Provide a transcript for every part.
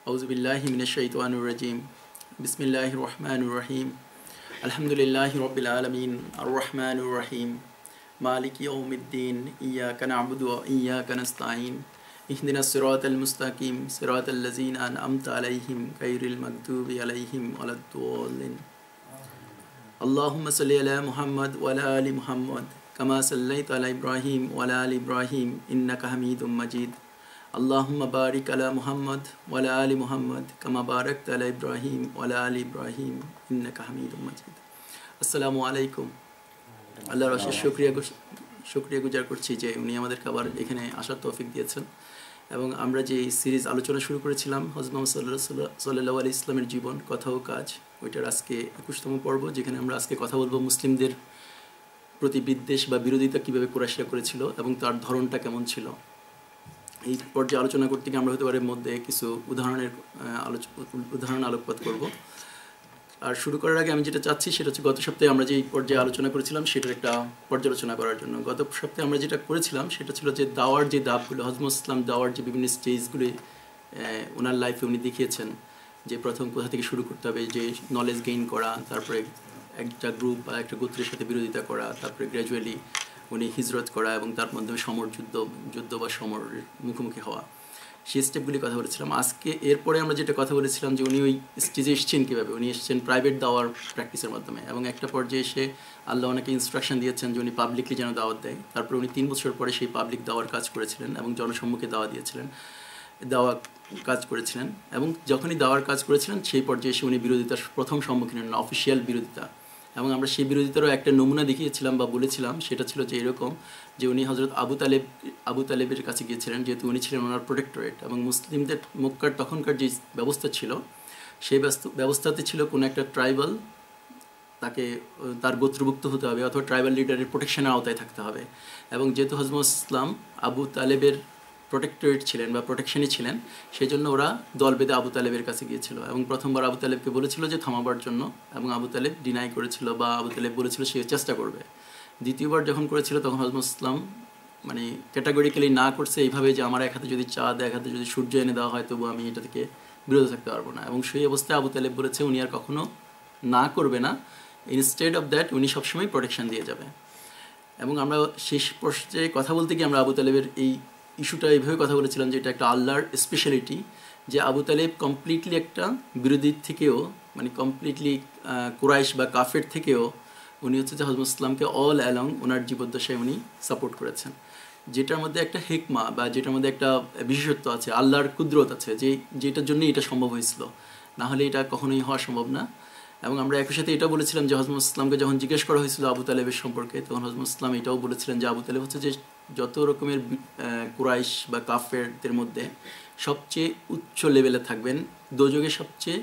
আউযুবিল্লাহি মিনাশ শাইতানির রাজিম। বিসমিল্লাহির রহমানির রহিম। আলহামদুলিল্লাহি রাব্বিল আলামিন আর রহমানির রহিম মালিকি ইয়াউমিদ্দিন ইয়্যাকা না'বুদু ওয়া ইয়্যাকা নাস্তাঈন ইহদিনাস সিরাতাল মুস্তাকিম সিরাতাল লাযিনা আন'আমতা আলাইহিম গায়রিল মাগদুবি আলাইহিম ওয়ালাদ-দাল্লিন। আল্লাহুম্মা সাল্লি আলা মুহাম্মাদ ওয়া আলা আলি মুহাম্মাদ কামা সাল্লাইতা আলা ইব্রাহিম ওয়া আলা আলি ইব্রাহিম ইন্নাকা হামিদুম মাজিদ। আল্লাহুম্মা বারিক আলা মুহাম্মাদ ওয়া আলা আলি মুহাম্মাদ কামা বারাকতা আলা ইব্রাহিম ওয়া আলা আলি ইব্রাহিম ইন্নাকা হামিদুম মাজিদ। আসসালামু আলাইকুম। আল্লাহর অশেষ শুকরিয়া গুজার করছি যে উনি আমাদেরকে আবার এখানে আসার তৌফিক দিয়েছেন এবং আমরা যে সিরিজ আলোচনা শুরু করেছিলাম হযরত মুহাম্মদ সাল্লাল্লাহু আলাইহি ইসলামের জীবন কথা ও কাজ, ওইটার আজকে 21তম পর্ব, যেখানে আমরা আজকে কথা বলবো মুসলিমদের প্রতি বিদ্বেষ বা বিরোধিতা কীভাবে কুরাইশরা করেছিল এবং তার ধরনটা কেমন ছিল। এই পর্যায়ে আলোচনা করতে গিয়ে আমরা হতে পারে মধ্যে কিছু উদাহরণ আলোকপাত করব। আর শুরু করার আগে আমি যেটা চাচ্ছি সেটা হচ্ছে গত সপ্তাহে আমরা যে পর্যায়ে আলোচনা করেছিলাম সেটার একটা পর্যালোচনা করার জন্য। গত সপ্তাহে আমরা যেটা করেছিলাম সেটা ছিল যে দাওয়ার যে ধাপগুলো, হযরত ইসলাম দাওয়ার যে বিভিন্ন স্টেজগুলি ওনার লাইফে উনি দেখিয়েছেন, যে প্রথম কোথা থেকে শুরু করতে হবে, যে নলেজ গেইন করা, তারপরে একটা গ্রুপ বা একটা গোত্রের সাথে বিরোধিতা করা, তারপরে গ্র্যাজুয়ালি উনি হিজরত করা এবং তার মাধ্যমে যুদ্ধ বা সমরের মুখোমুখি হওয়া, সেই স্টেপগুলি কথা বলেছিলাম। আজকে এরপরে আমরা যেটা কথা বলেছিলাম যে উনি ওই স্টেজে এসেছেন কীভাবে। উনি এসেছেন প্রাইভেট দাওয়ার প্র্যাকটিসের মাধ্যমে এবং একটা পর্যায়ে এসে আল্লাহ ওনাকে ইনস্ট্রাকশন দিয়েছেন যে উনি পাবলিকলি যেন দাওয়াত দেয়। তারপরে উনি 3 বছর পরে সেই পাবলিক দাওয়ার কাজ করেছিলেন এবং জনসম্মুখে কাজ করেছিলেন এবং যখনই দাওয়ার কাজ করেছিলেন সেই পর্যায়ে এসে উনি বিরোধিতার প্রথম সম্মুখীন হন, অফিসিয়াল বিরোধিতা। এবং আমরা সেই বিরোধিতারও একটা নমুনা দেখিয়েছিলাম বা বলেছিলাম, সেটা ছিল যে এরকম যে উনি হযরত আবু তালেবের কাছে গিয়েছিলেন, যেহেতু উনি ছিলেন ওনার প্রোটেক্টরেট এবং মুসলিমদের মক্কার তখনকার যে ব্যবস্থা ছিল সেই ব্যবস্থাতে ছিল কোনো একটা ট্রাইবাল তাকে তার গোত্রভুক্ত হতে হবে অথবা ট্রাইবাল লিডারের প্রোটেকশনের আওতায় থাকতে হবে। এবং যেহেতু হযরত ইসলাম আবু তালেবের প্রোটেক্টরেট ছিলেন বা প্রোটেকশনই ছিলেন, সেই জন্য ওরা দল বেঁধে আবু তালেবের কাছে গিয়েছিল এবং প্রথমবার আবু তালেবকে বলেছিল যে থামাবার জন্য, এবং আবু তালেব ডিনাই করেছিল বা আবু তালেব বলেছিল সে চেষ্টা করবে। দ্বিতীয়বার যখন করেছিল তখন হযরত ইসলাম মানে ক্যাটাগরিক্যালি না করছে এইভাবে যে আমার এক হাতে যদি চাঁদ এক হাতে যদি সূর্য এনে দেওয়া হয় তবু আমি এটা থেকে বিরত থাকতে পারবো না। এবং সেই অবস্থায় আবু তালেব বলেছে উনি আর কখনো না করবে না, ইনস্টেড অফ দ্যাট উনি সবসময় প্রোটেকশন দিয়ে যাবে। এবং আমরা শেষ পর্যায়ে কথা বলতে গিয়ে আমরা আবু তালেবের এই ইস্যুটা এইভাবে কথা বলেছিলাম যে এটা একটা আল্লাহর স্পেশালিটি, যে আবু তালেব কমপ্লিটলি একটা বিরোধীর থেকেও মানে কমপ্লিটলি কুরাইশ বা কাফের থেকেও উনি হচ্ছে যে হযরত ইসলামকে অল অ্যালং ওনার জীবদ্দশায় উনি সাপোর্ট করেছেন, যেটার মধ্যে একটা হিকমা বা যেটার মধ্যে একটা বিশেষত্ব আছে, আল্লাহর কুদরত আছে, যেটার জন্যই এটা সম্ভব হয়েছিল, না হলে এটা কখনোই হওয়া সম্ভব না। এবং আমরা একই সাথে এটাও বলেছিলাম যে হযরত ইসলামকে যখন জিজ্ঞেস করা হয়েছিল আবু তালেবের সম্পর্কে, তখন হযরত ইসলাম এটাও বলেছিলেন যে আবু তালেব হচ্ছে যে যত রকমের কুরাইশ বা কাফেরদের মধ্যে সবচেয়ে উচ্চ লেভেলে থাকবেন, দোজগে সবচেয়ে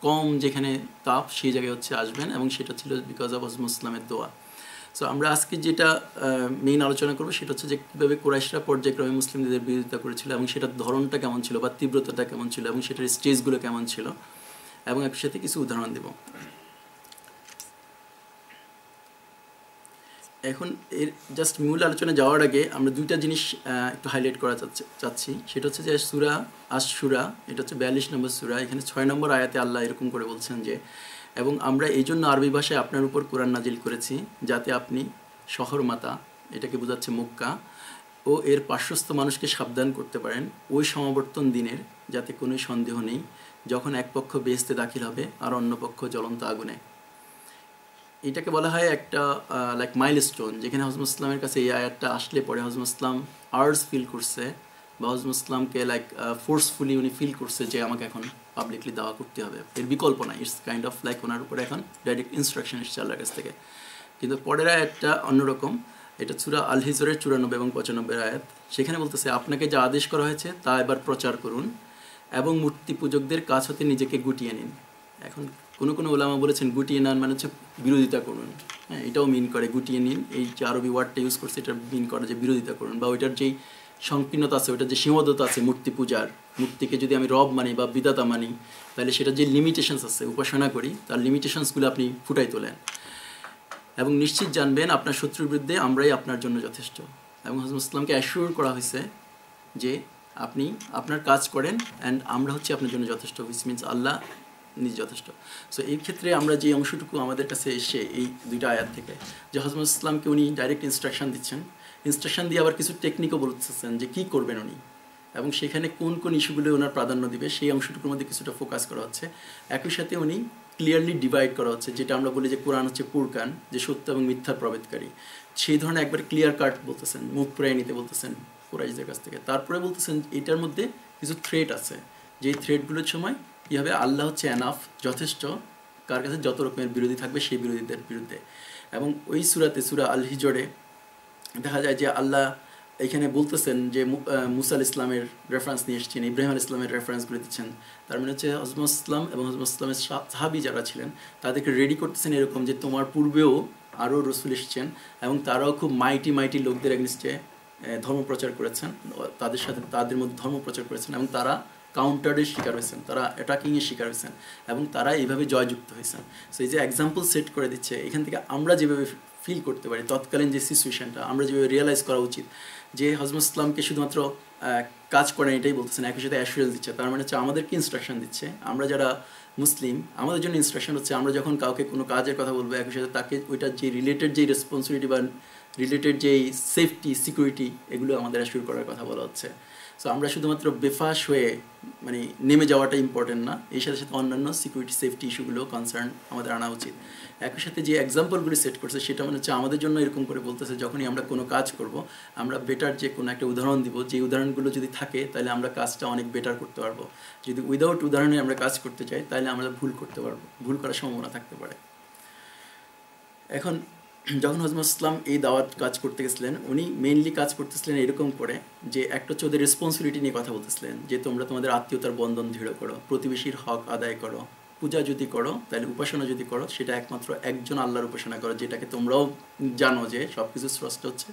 কম যেখানে তাপ সেই জায়গায় হচ্ছে আসবেন, এবং সেটা ছিল বিকজ অফ হযরত ইসলামের দোয়া। সো আমরা আজকে যেটা মেইন আলোচনা করবো সেটা হচ্ছে যে কীভাবে কুরাইশরা পর্যায়ক্রমে মুসলিমদের বিরোধিতা করেছিল এবং সেটার ধরনটা কেমন ছিল বা তীব্রতাটা কেমন ছিল এবং সেটার স্টেজগুলো কেমন ছিল, এবং একই সাথে কিছু উদাহরণ দেব। এখন এর জাস্ট মূল আলোচনা যাওয়ার আগে আমরা দুইটা জিনিস একটু হাইলাইট করা চাচ্ছি। সেটা হচ্ছে যে সূরা আশ-শুরা, এটা হচ্ছে 42 নম্বর সূরা, এখানে 6 নম্বর আয়াতে আল্লাহ এরকম করে বলছেন যে এবং আমরা এই জন্য আরবি ভাষায় আপনার উপর কোরআন নাজিল করেছি যাতে আপনি শহর মাতা, এটাকে বোঝাচ্ছে মক্কা, ও এর পার্শ্বস্থ মানুষকে সাবধান করতে পারেন ওই সমাবর্তন দিনের, যাতে কোনো সন্দেহ নেই যখন এক পক্ষ বেহেশতে দাখিল হবে আর অন্য পক্ষ জ্বলন্ত আগুনে। এটাকে বলা হয় একটা লাইক মাইলস্টোন, যেখানে হযরত ইসলামের কাছে এই আয়াতটা আসলে পরে হযরত ইসলাম আর্জ ফিল করছে বা হযরত ইসলামকে লাইক ফোর্সফুলি উনি ফিল করছে যে আমাকে এখন পাবলিকলি দাওয়া করতে হবে, এর বিকল্প নাই। ইটস কাইন্ড অফ লাইক ওনার উপরে এখন ডাইরেক্ট ইনস্ট্রাকশন এসেছে আল্লাহর কাছ থেকে। কিন্তু পরের আয়াতটা অন্যরকম, এটা সূরা আল হিজরের 94 এবং 95 আয়াত। সেখানে বলতেছে আপনাকে যা আদেশ করা হয়েছে তা এবার প্রচার করুন এবং মূর্তি পূজকদের কাছ হতে নিজেকে গুটিয়ে নিন। এখন কোনো ওলামা বলেছেন গুটিয়ে নেন মানে হচ্ছে বিরোধিতা করুন, হ্যাঁ এটাও মিন করে গুটিয়ে নিন, এই যে আরবি ওয়ার্ডটা ইউজ করছে এটা মিন করে যে বিরোধিতা করুন, বা ওইটার যেই সংকীর্ণতা আছে, ওইটার যে সীমাবদ্ধতা আছে মূর্তি পূজার, মূর্তিকে যদি আমি রব মানি বা বিধাতা মানি তাহলে সেটার যে লিমিটেশনস আছে উপাসনা করি তার লিমিটেশনসগুলো আপনি ফুটাই তোলেন, এবং নিশ্চিত জানবেন আপনার শত্রুর বিরুদ্ধে আমরাই আপনার জন্য যথেষ্ট। এবং হযরত ইসলামকে অ্যাসিওর করা হয়েছে যে আপনি আপনার কাজ করেন অ্যান্ড আমরা হচ্ছে আপনার জন্য যথেষ্ট, উইচ মিনস আল্লাহ নিজে যথেষ্ট। সো এই ক্ষেত্রে আমরা যে অংশটুকু আমাদের কাছে এসে এই দুইটা আয়াত থেকে যে হজরত ইসলামকে উনি ডাইরেক্ট ইনস্ট্রাকশন দিচ্ছেন, ইনস্ট্রাকশন দিয়ে আবার কিছু টেকনিকও বলতেছেন যে কী করবেন উনি এবং সেখানে কোন কোন ইস্যুগুলো ওনার প্রাধান্য দিবে সেই অংশটুকুর মধ্যে কিছুটা ফোকাস করা হচ্ছে। একই সাথে উনি ক্লিয়ারলি ডিভাইড করা হচ্ছে, যেটা আমরা বলি যে কোরআন হচ্ছে পুরকান, যে সত্য এবং মিথ্যার প্রভেদকারী, সেই ধরনের একবার ক্লিয়ার কাট বলতেছেন, মুখ পুরাই নিতে বলতেছেন কুরাইশদের কাছ থেকে। তারপরে বলতেছেন এটার মধ্যে কিছু থ্রেট আছে, যেই থ্রেটগুলোর সময় কী হবে, আল্লাহ হচ্ছে এনাফ, যথেষ্ট, কার কাছে যত রকমের বিরোধী থাকবে সেই বিরোধীদের বিরুদ্ধে। এবং ওই সূরাতে, সূরা আল হিজরে দেখা যায় যে আল্লাহ এখানে বলতেছেন যে মুসা আল ইসলামের রেফারেন্স নিয়ে এসেছেন, ইব্রাহিম আল ইসলামের রেফারেন্সগুলো দিচ্ছেন। তার মানে হচ্ছে হজরত ইসলাম এবং হজরত ইসলামের সাহাবী যারা ছিলেন তাদেরকে রেডি করতেছেন এরকম যে তোমার পূর্বেও আরও রসুল এসেছেন এবং তারাও খুব মাইটি লোকদের এগেনস্টে ধর্ম প্রচার করেছেন, তাদের সাথে তাদের মধ্যে ধর্ম প্রচার করেছেন এবং তারা কাউন্টারের শিকার হয়েছেন, তারা অ্যাটাকিংয়ের শিকার হয়েছেন এবং তারা এইভাবে জয়যুক্ত হয়েছেন। সো এই যে এক্সাম্পল সেট করে দিচ্ছে, এখান থেকে আমরা যেভাবে ফিল করতে পারি তৎকালীন যে সিচুয়েশনটা, আমরা যেভাবে রিয়েলাইজ করা উচিত যে হজরত ইসলামকে শুধুমাত্র কাজ করেন এটাই বলতেছেন, একই সাথে অ্যাসুরেন্স দিচ্ছে। তার মানে হচ্ছে আমাদেরকে ইনস্ট্রাকশন দিচ্ছে, আমরা যারা মুসলিম আমাদের জন্য ইনস্ট্রাকশন হচ্ছে আমরা যখন কাউকে কোনো কাজের কথা বলবো একই সাথে তাকে ওইটার যে রিলেটেড যেই রেসপন্সিবিলিটি বা রিলেটেড যেই সেফটি সিকিউরিটি এগুলো আমাদের অ্যাসিওর করার কথা বলা হচ্ছে। সো আমরা শুধুমাত্র বেফাস হয়ে মানে নেমে যাওয়াটা ইম্পর্টেন্ট না, এর সাথে সাথে অন্যান্য সিকিউরিটি সেফটি ইস্যুগুলো কনসার্ন আমাদের আনা উচিত। একই সাথে যে এক্সাম্পলগুলি সেট করছে সেটা মানে হচ্ছে আমাদের জন্য এরকম করে বলতেছে যখনই আমরা কোনো কাজ করব আমরা বেটার যে কোনো একটা উদাহরণ দিব, যে উদাহরণগুলো যদি থাকে তাহলে আমরা কাজটা অনেক বেটার করতে পারবো। যদি উইদাউট উদাহরণে আমরা কাজ করতে চাই তাহলে আমরা ভুল করতে পারবো, ভুল করার সম্ভাবনা থাকতে পারে। এখন যখন হজরত ইসলাম এই দাওয়াত কাজ করতে গেছিলেন উনি মেইনলি কাজ করতেছিলেন এরকম করে যে একটা হচ্ছে ওদের রেসপন্সিবিলিটি নিয়ে কথা বলতেছিলেন যে তোমরা তোমাদের আত্মীয়তার বন্ধন দৃঢ় করো, প্রতিবেশীর হক আদায় করো, পূজা যদি করো তাহলে উপাসনা যদি করো সেটা একমাত্র একজন আল্লাহর উপাসনা করো, যেটাকে তোমরাও জানো যে সব কিছু স্রষ্টা হচ্ছে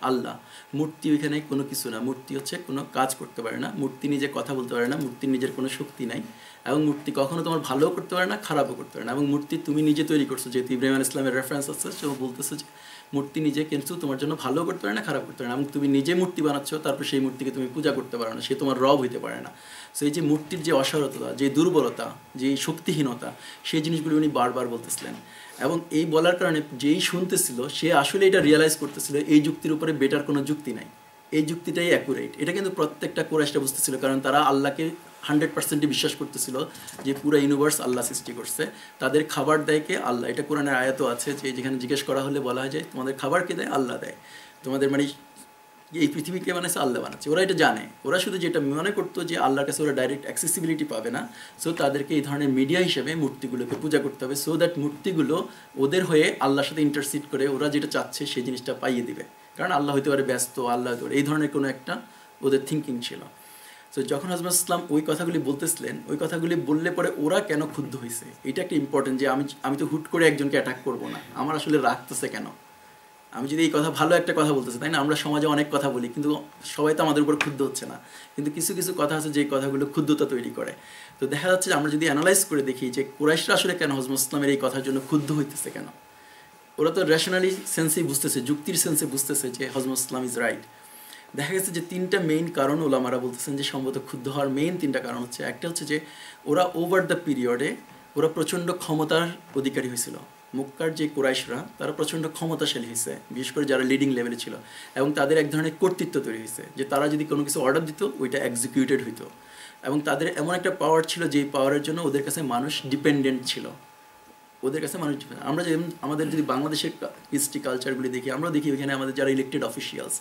আল্লাহ। মূর্তি ওইখানে কোনো কিছু না, মূর্তি হচ্ছে কোনো কাজ করতে পারে না, মূর্তি নিজে কথা বলতে পারে না, মূর্তির নিজের কোনো শক্তি নাই এবং মূর্তি কখনো তোমার ভালোও করতে পারে না খারাপও করতে পারে না। এবং মূর্তি তুমি নিজে তৈরি করছো, যেহেতু ইব্রাহিম আল ইসলামের রেফারেন্স আছে সেও বলতেছে যে মূর্তি নিজে কিন্তু তোমার জন্য ভালো করতে পারে না খারাপ করতে পারে না, এবং তুমি নিজে মূর্তি বানাচ্ছ তারপর সেই মূর্তিকে তুমি পূজা করতে পারো না, সে তোমার রব হইতে পারে না। সো এই যে মূর্তির যে অসারতা, যে দুর্বলতা, যে শক্তিহীনতা, সেই জিনিসগুলো উনি বারবার বলতেছিলেন। এবং এই বলার কারণে যেই শুনতেছিল সে আসলে এটা রিয়েলাইজ করতেছিল এই যুক্তির উপরে বেটার কোনো যুক্তি নাই, এই যুক্তিটাই অ্যাকুরেট। এটা কিন্তু প্রত্যেকটা কুরাইশরা বুঝতেছিল, কারণ তারা আল্লাহকে 100% বিশ্বাস করতেছিল যে পুরো ইউনিভার্স আল্লাহ সৃষ্টি করছে, তাদের খাবার দেয় কে? আল্লাহ। এটা কোরআনের আয়াতও আছে যে যেখানে জিজ্ঞেস করা হলে বলা হয় যে তোমাদের খাবার কে দেয়? আল্লাহ দেয়। তোমাদের মানে এই পৃথিবীকে বানাচ্ছে আল্লাহ বানাচ্ছে, ওরা এটা জানে। ওরা শুধু যেটা মনে করতো যে আল্লাহর কাছে ওরা ডাইরেক্ট অ্যাক্সেসিবিলিটি পাবে না, সো তাদেরকে এই ধরনের মিডিয়া হিসেবে মূর্তিগুলোকে পূজা করতে হবে, সো দ্যাট মূর্তিগুলো ওদের হয়ে আল্লাহর সাথে ইন্টারসিড করে ওরা যেটা চাচ্ছে সেই জিনিসটা পাইয়ে দিবে। কারণ আল্লাহ হতে পারে ব্যস্ত, আল্লাহ হতে পারে, এই ধরনের কোনো একটা ওদের থিঙ্কিং ছিল। সো যখন হজরত ইসলাম ওই কথাগুলি বলতেছিলেন, ওই কথাগুলি বললে পরে ওরা কেন ক্ষুব্ধ হয়েছে এটা একটা ইম্পর্টেন্ট, যে আমি তো হুট করে একজনকে অ্যাটাক করবো না, আমার আসলে রাখতেছে কেন? আমি যদি এই কথা ভালো একটা কথা বলতেছি, তাই না? আমরা সমাজে অনেক কথা বলি কিন্তু সবাই তো আমাদের উপর ক্ষুব্ধ হচ্ছে না, কিন্তু কিছু কিছু কথা আছে যে কথাগুলো ক্ষুব্ধতা তৈরি করে। তো দেখা যাচ্ছে যে আমরা যদি অ্যানালাইজ করে দেখি যে কুরাইশরা আসলে কেন হজরত ইসলামের এই কথার জন্য ক্ষুব্ধ হইতেছে কেন, ওরা তো রেশনালি সেন্সেই বুঝতেছে, যুক্তির সেন্সে বুঝতেছে যে হজরত ইসলাম ইজ রাইট। দেখা গেছে যে তিনটা মেইন কারণ ওলামারা বলতেছেন যে সম্ভবত ক্ষুব্ধ হওয়ার মেইন তিনটা কারণ হচ্ছে। একটা হচ্ছে যে ওরা ওভার দ্য পিরিয়ডে ওরা প্রচণ্ড ক্ষমতার অধিকারী হয়েছিল। মক্কার যে কুরাইশরা তারা প্রচণ্ড ক্ষমতাশালী হয়েছে, বিশেষ করে যারা লিডিং লেভেলে ছিল, এবং তাদের এক ধরনের কর্তৃত্ব তৈরি হয়েছে যে তারা যদি কোনো কিছু অর্ডার দিত ওইটা এক্সিকিউটেড হইতো, এবং তাদের এমন একটা পাওয়ার ছিল যেই পাওয়ারের জন্য ওদের কাছে মানুষ ডিপেন্ডেন্ট ছিল, ওদের কাছে মানুষ। আমরা যেমন আমাদের যদি বাংলাদেশের হিস্ট্রি কালচারগুলি দেখি, আমরা দেখি ওইখানে আমাদের যারা ইলেক্টেড অফিসিয়ালস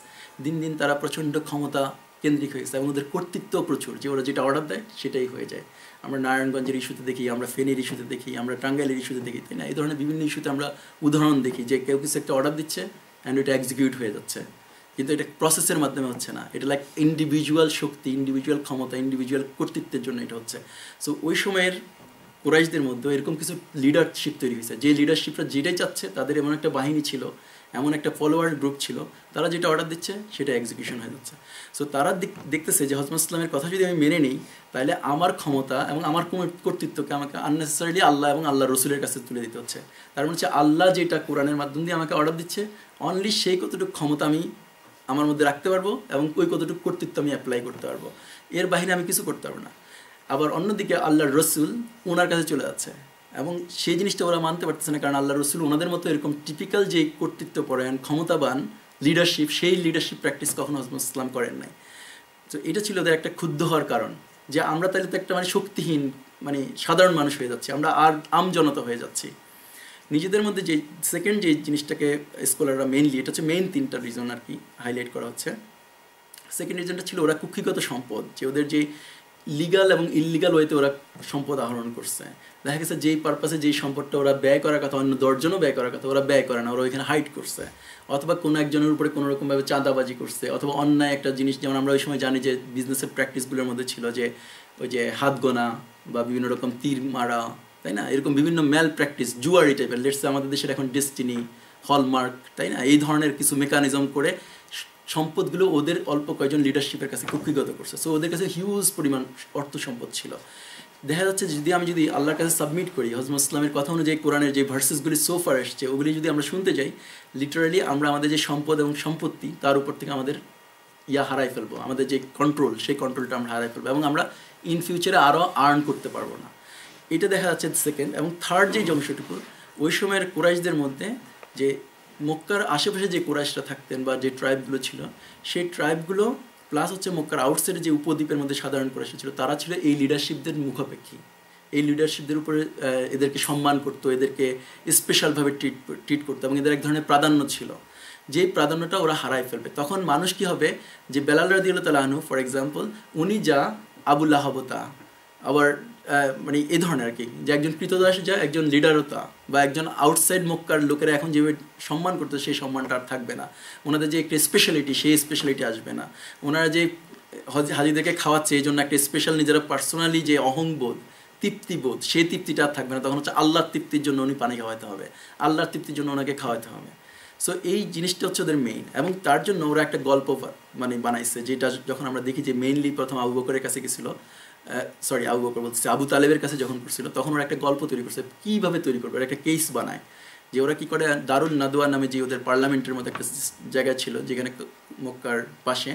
দিন দিন তারা প্রচণ্ড ক্ষমতা কেন্দ্রিক হয়েছে এবং ওদের কর্তৃত্ব প্রচুর, যে ওরা যেটা অর্ডার দেয় সেটাই হয়ে যায়। আমরা নারায়ণগঞ্জের ইস্যুতে দেখি, আমরা ফেনীর ইস্যুতে দেখি, আমরা টাঙ্গাইলের ইস্যুতে দেখি, তাই না? এই ধরনের বিভিন্ন ইস্যুতে আমরা উদাহরণ দেখি যে কেউ কিছু একটা অর্ডার দিচ্ছে অ্যান্ড ওইটা এক্সিকিউট হয়ে যাচ্ছে, কিন্তু এটা প্রসেসের মাধ্যমে হচ্ছে না, এটা লাইক ইন্ডিভিজুয়াল শক্তি, ইন্ডিভিজুয়াল ক্ষমতা, ইন্ডিভিজুয়াল কর্তৃত্বের জন্য এটা হচ্ছে। সো ওই সময়ের কুরাইশদের মধ্যে এরকম কিছু লিডারশিপ তৈরি হয়েছে, যে লিডারশিপরা যেটাই চাচ্ছে, তাদের এমন একটা বাহিনী ছিল, এমন একটা ফলোয়ার গ্রুপ ছিল, তারা যেটা অর্ডার দিচ্ছে সেটা এক্সিকিউশন হয়ে যাচ্ছে। সো তারা দেখতেছে যে হজরত ইসলামের কথা যদি আমি মেনে নিই তাহলে আমার ক্ষমতা এবং আমার কর্তৃত্বকে আমাকে আননেসেসারিলি আল্লাহ এবং আল্লাহ রসুলের কাছে তুলে দিতে হচ্ছে। তার মানে হচ্ছে আল্লাহ যেটা কোরআনের মাধ্যম দিয়ে আমাকে অর্ডার দিচ্ছে, অনলি সেই কতটুকু ক্ষমতা আমি আমার মধ্যে রাখতে পারবো এবং ওই কতটুকু কর্তৃত্ব আমি অ্যাপ্লাই করতে পারবো, এর বাহিরে আমি কিছু করতে পারবো না। আবার অন্যদিকে আল্লাহর রসুল ওনার কাছে চলে যাচ্ছে এবং সেই জিনিসটা ওরা মানতে পারতেছে না, কারণ আল্লাহ রসুল ওনাদের মতো এরকম টিপিক্যাল যে কর্তৃত্বপরায়ণ ক্ষমতাবান লিডারশিপ, সেই লিডারশিপ প্র্যাকটিস কখনো হযরত ইসলাম করেন নাই। তো এটা ছিল ওদের একটা ক্ষুব্ধ হওয়ার কারণ, যে আমরা তাহলে তো একটা মানে শক্তিহীন মানে সাধারণ মানুষ হয়ে যাচ্ছি, আমরা আর আমজনতা হয়ে যাচ্ছি নিজেদের মধ্যে। যে সেকেন্ড যে জিনিসটাকে স্কলাররা মেইনলি, এটা হচ্ছে মেইন তিনটা রিজন আর কি হাইলাইট করা হচ্ছে। সেকেন্ড রিজনটা ছিল ওরা কুক্ষিগত সম্পদ, যে ওদের যে লিগাল এবং ইললিগাল ওয়েতে ওরা সম্পদ আহরণ করছে। দেখা গেছে যেই পারপাসে যেই সম্পদটা ওরা ব্যয় করার কথা, অন্য 10 জনও ব্যয় করার কথা, ওরা ব্যয় করে না, ওরা ওইখানে হাইড করছে, অথবা কোনো একজনের উপরে কোনো রকমভাবে চাঁদাবাজি করছে, অথবা অন্যায় একটা জিনিস, যেমন আমরা ওই সময় জানি যে বিজনেসের প্র্যাকটিসগুলোর মধ্যে ছিল যে ওই যে হাত গোনা বা বিভিন্ন রকম তীর মারা, তাই না, এরকম বিভিন্ন ম্যাল প্র্যাকটিস, জুয়ারি টাইপের, লেটস আমাদের দেশের এখন ডেস্টিনি, হলমার্ক, তাই না, এই ধরনের কিছু মেকানিজম করে সম্পদগুলো ওদের অল্প কয়েকজন লিডারশিপের কাছে কুক্ষিগত করছে। সো ওদের কাছে হিউজ পরিমাণ অর্থ সম্পদ ছিল। দেখা যাচ্ছে যদি আমি আল্লাহর কাছে সাবমিট করি, হযরত ইসলামের কথা অনুযায়ী কোরআনের যে ভার্সেসগুলি সোফার এসছে ওগুলি যদি আমরা শুনতে যাই, লিটারালি আমরা আমাদের যে সম্পদ এবং সম্পত্তি তার উপর থেকে আমাদের হারাই ফেলবো, আমাদের যে কন্ট্রোল, সেই কন্ট্রোলটা আমরা হারাই ফেলবো এবং আমরা ইন ফিউচারে আরও আর্ন করতে পারবো না। এটা দেখা যাচ্ছে সেকেন্ড। এবং থার্ড যে অংশটুকু, ওই সময়ের কুরাইশদের মধ্যে যে মক্কার আশেপাশে যে কুরাইশরা থাকতেন বা যে ট্রাইবগুলো ছিল, সেই ট্রাইবগুলো প্লাস হচ্ছে মক্কার আউটসাইডে যে উপদ্বীপের মধ্যে সাধারণ কুরাইশ ছিল, তারা ছিল এই লিডারশিপদের মুখাপেক্ষী। এই লিডারশিপদের উপরে এদেরকে সম্মান করতো, এদেরকে স্পেশালভাবে ট্রিট করতো এবং এদের এক ধরনের প্রাধান্য ছিল, যেই প্রাধান্যটা ওরা হারাই ফেলবে। তখন মানুষ কি হবে, যে বেলাল রাদিয়াল্লাহু তাআলা আনহু ফর এক্সাম্পল, উনি যা আবুল লাহাবতা, আবার মানে এই ধরনের আর কি, যে একজন কৃতদাস যা একজন লিডারতা বা একজন আউটসাইড মক্কার লোকেরা এখন যেভাবে সম্মান করতো, সেই সম্মানটা আর থাকবে না। ওনাদের যে একটা স্পেশালিটি, সেই স্পেশালিটি আসবে না। ওনারা যে হাজিদেরকে খাওয়াচ্ছে এই জন্য একটা স্পেশাল নিজেরা পার্সোনালি যে অহংবোধ, তৃপ্তিবোধ, সেই তৃপ্তিটা আর থাকবে না। তখন হচ্ছে আল্লাহর তৃপ্তির জন্য উনি পানি খাওয়াতে হবে, আল্লাহর তৃপ্তির জন্য ওনাকে খাওয়াতে হবে। সো এই জিনিসটা হচ্ছে ওদের মেইন। এবং তার জন্য ওরা একটা গল্প মানে বানাইছে, যেটা যখন আমরা দেখি যে মেইনলি প্রথম আবু বকরের কাছে গেছিলো, আবু বকর বলতেছে আবু তালেবের কাছে যখন করছিল, তখন ওরা একটা গল্প তৈরি করছে, কীভাবে তৈরি করবে, ওরা একটা কেস বানায়। যে ওরা কী করে, দারুল নাদওয়া নামে যে ওদের পার্লামেন্টের মতো একটা জায়গা ছিল, যেখানে মক্কার পাশে,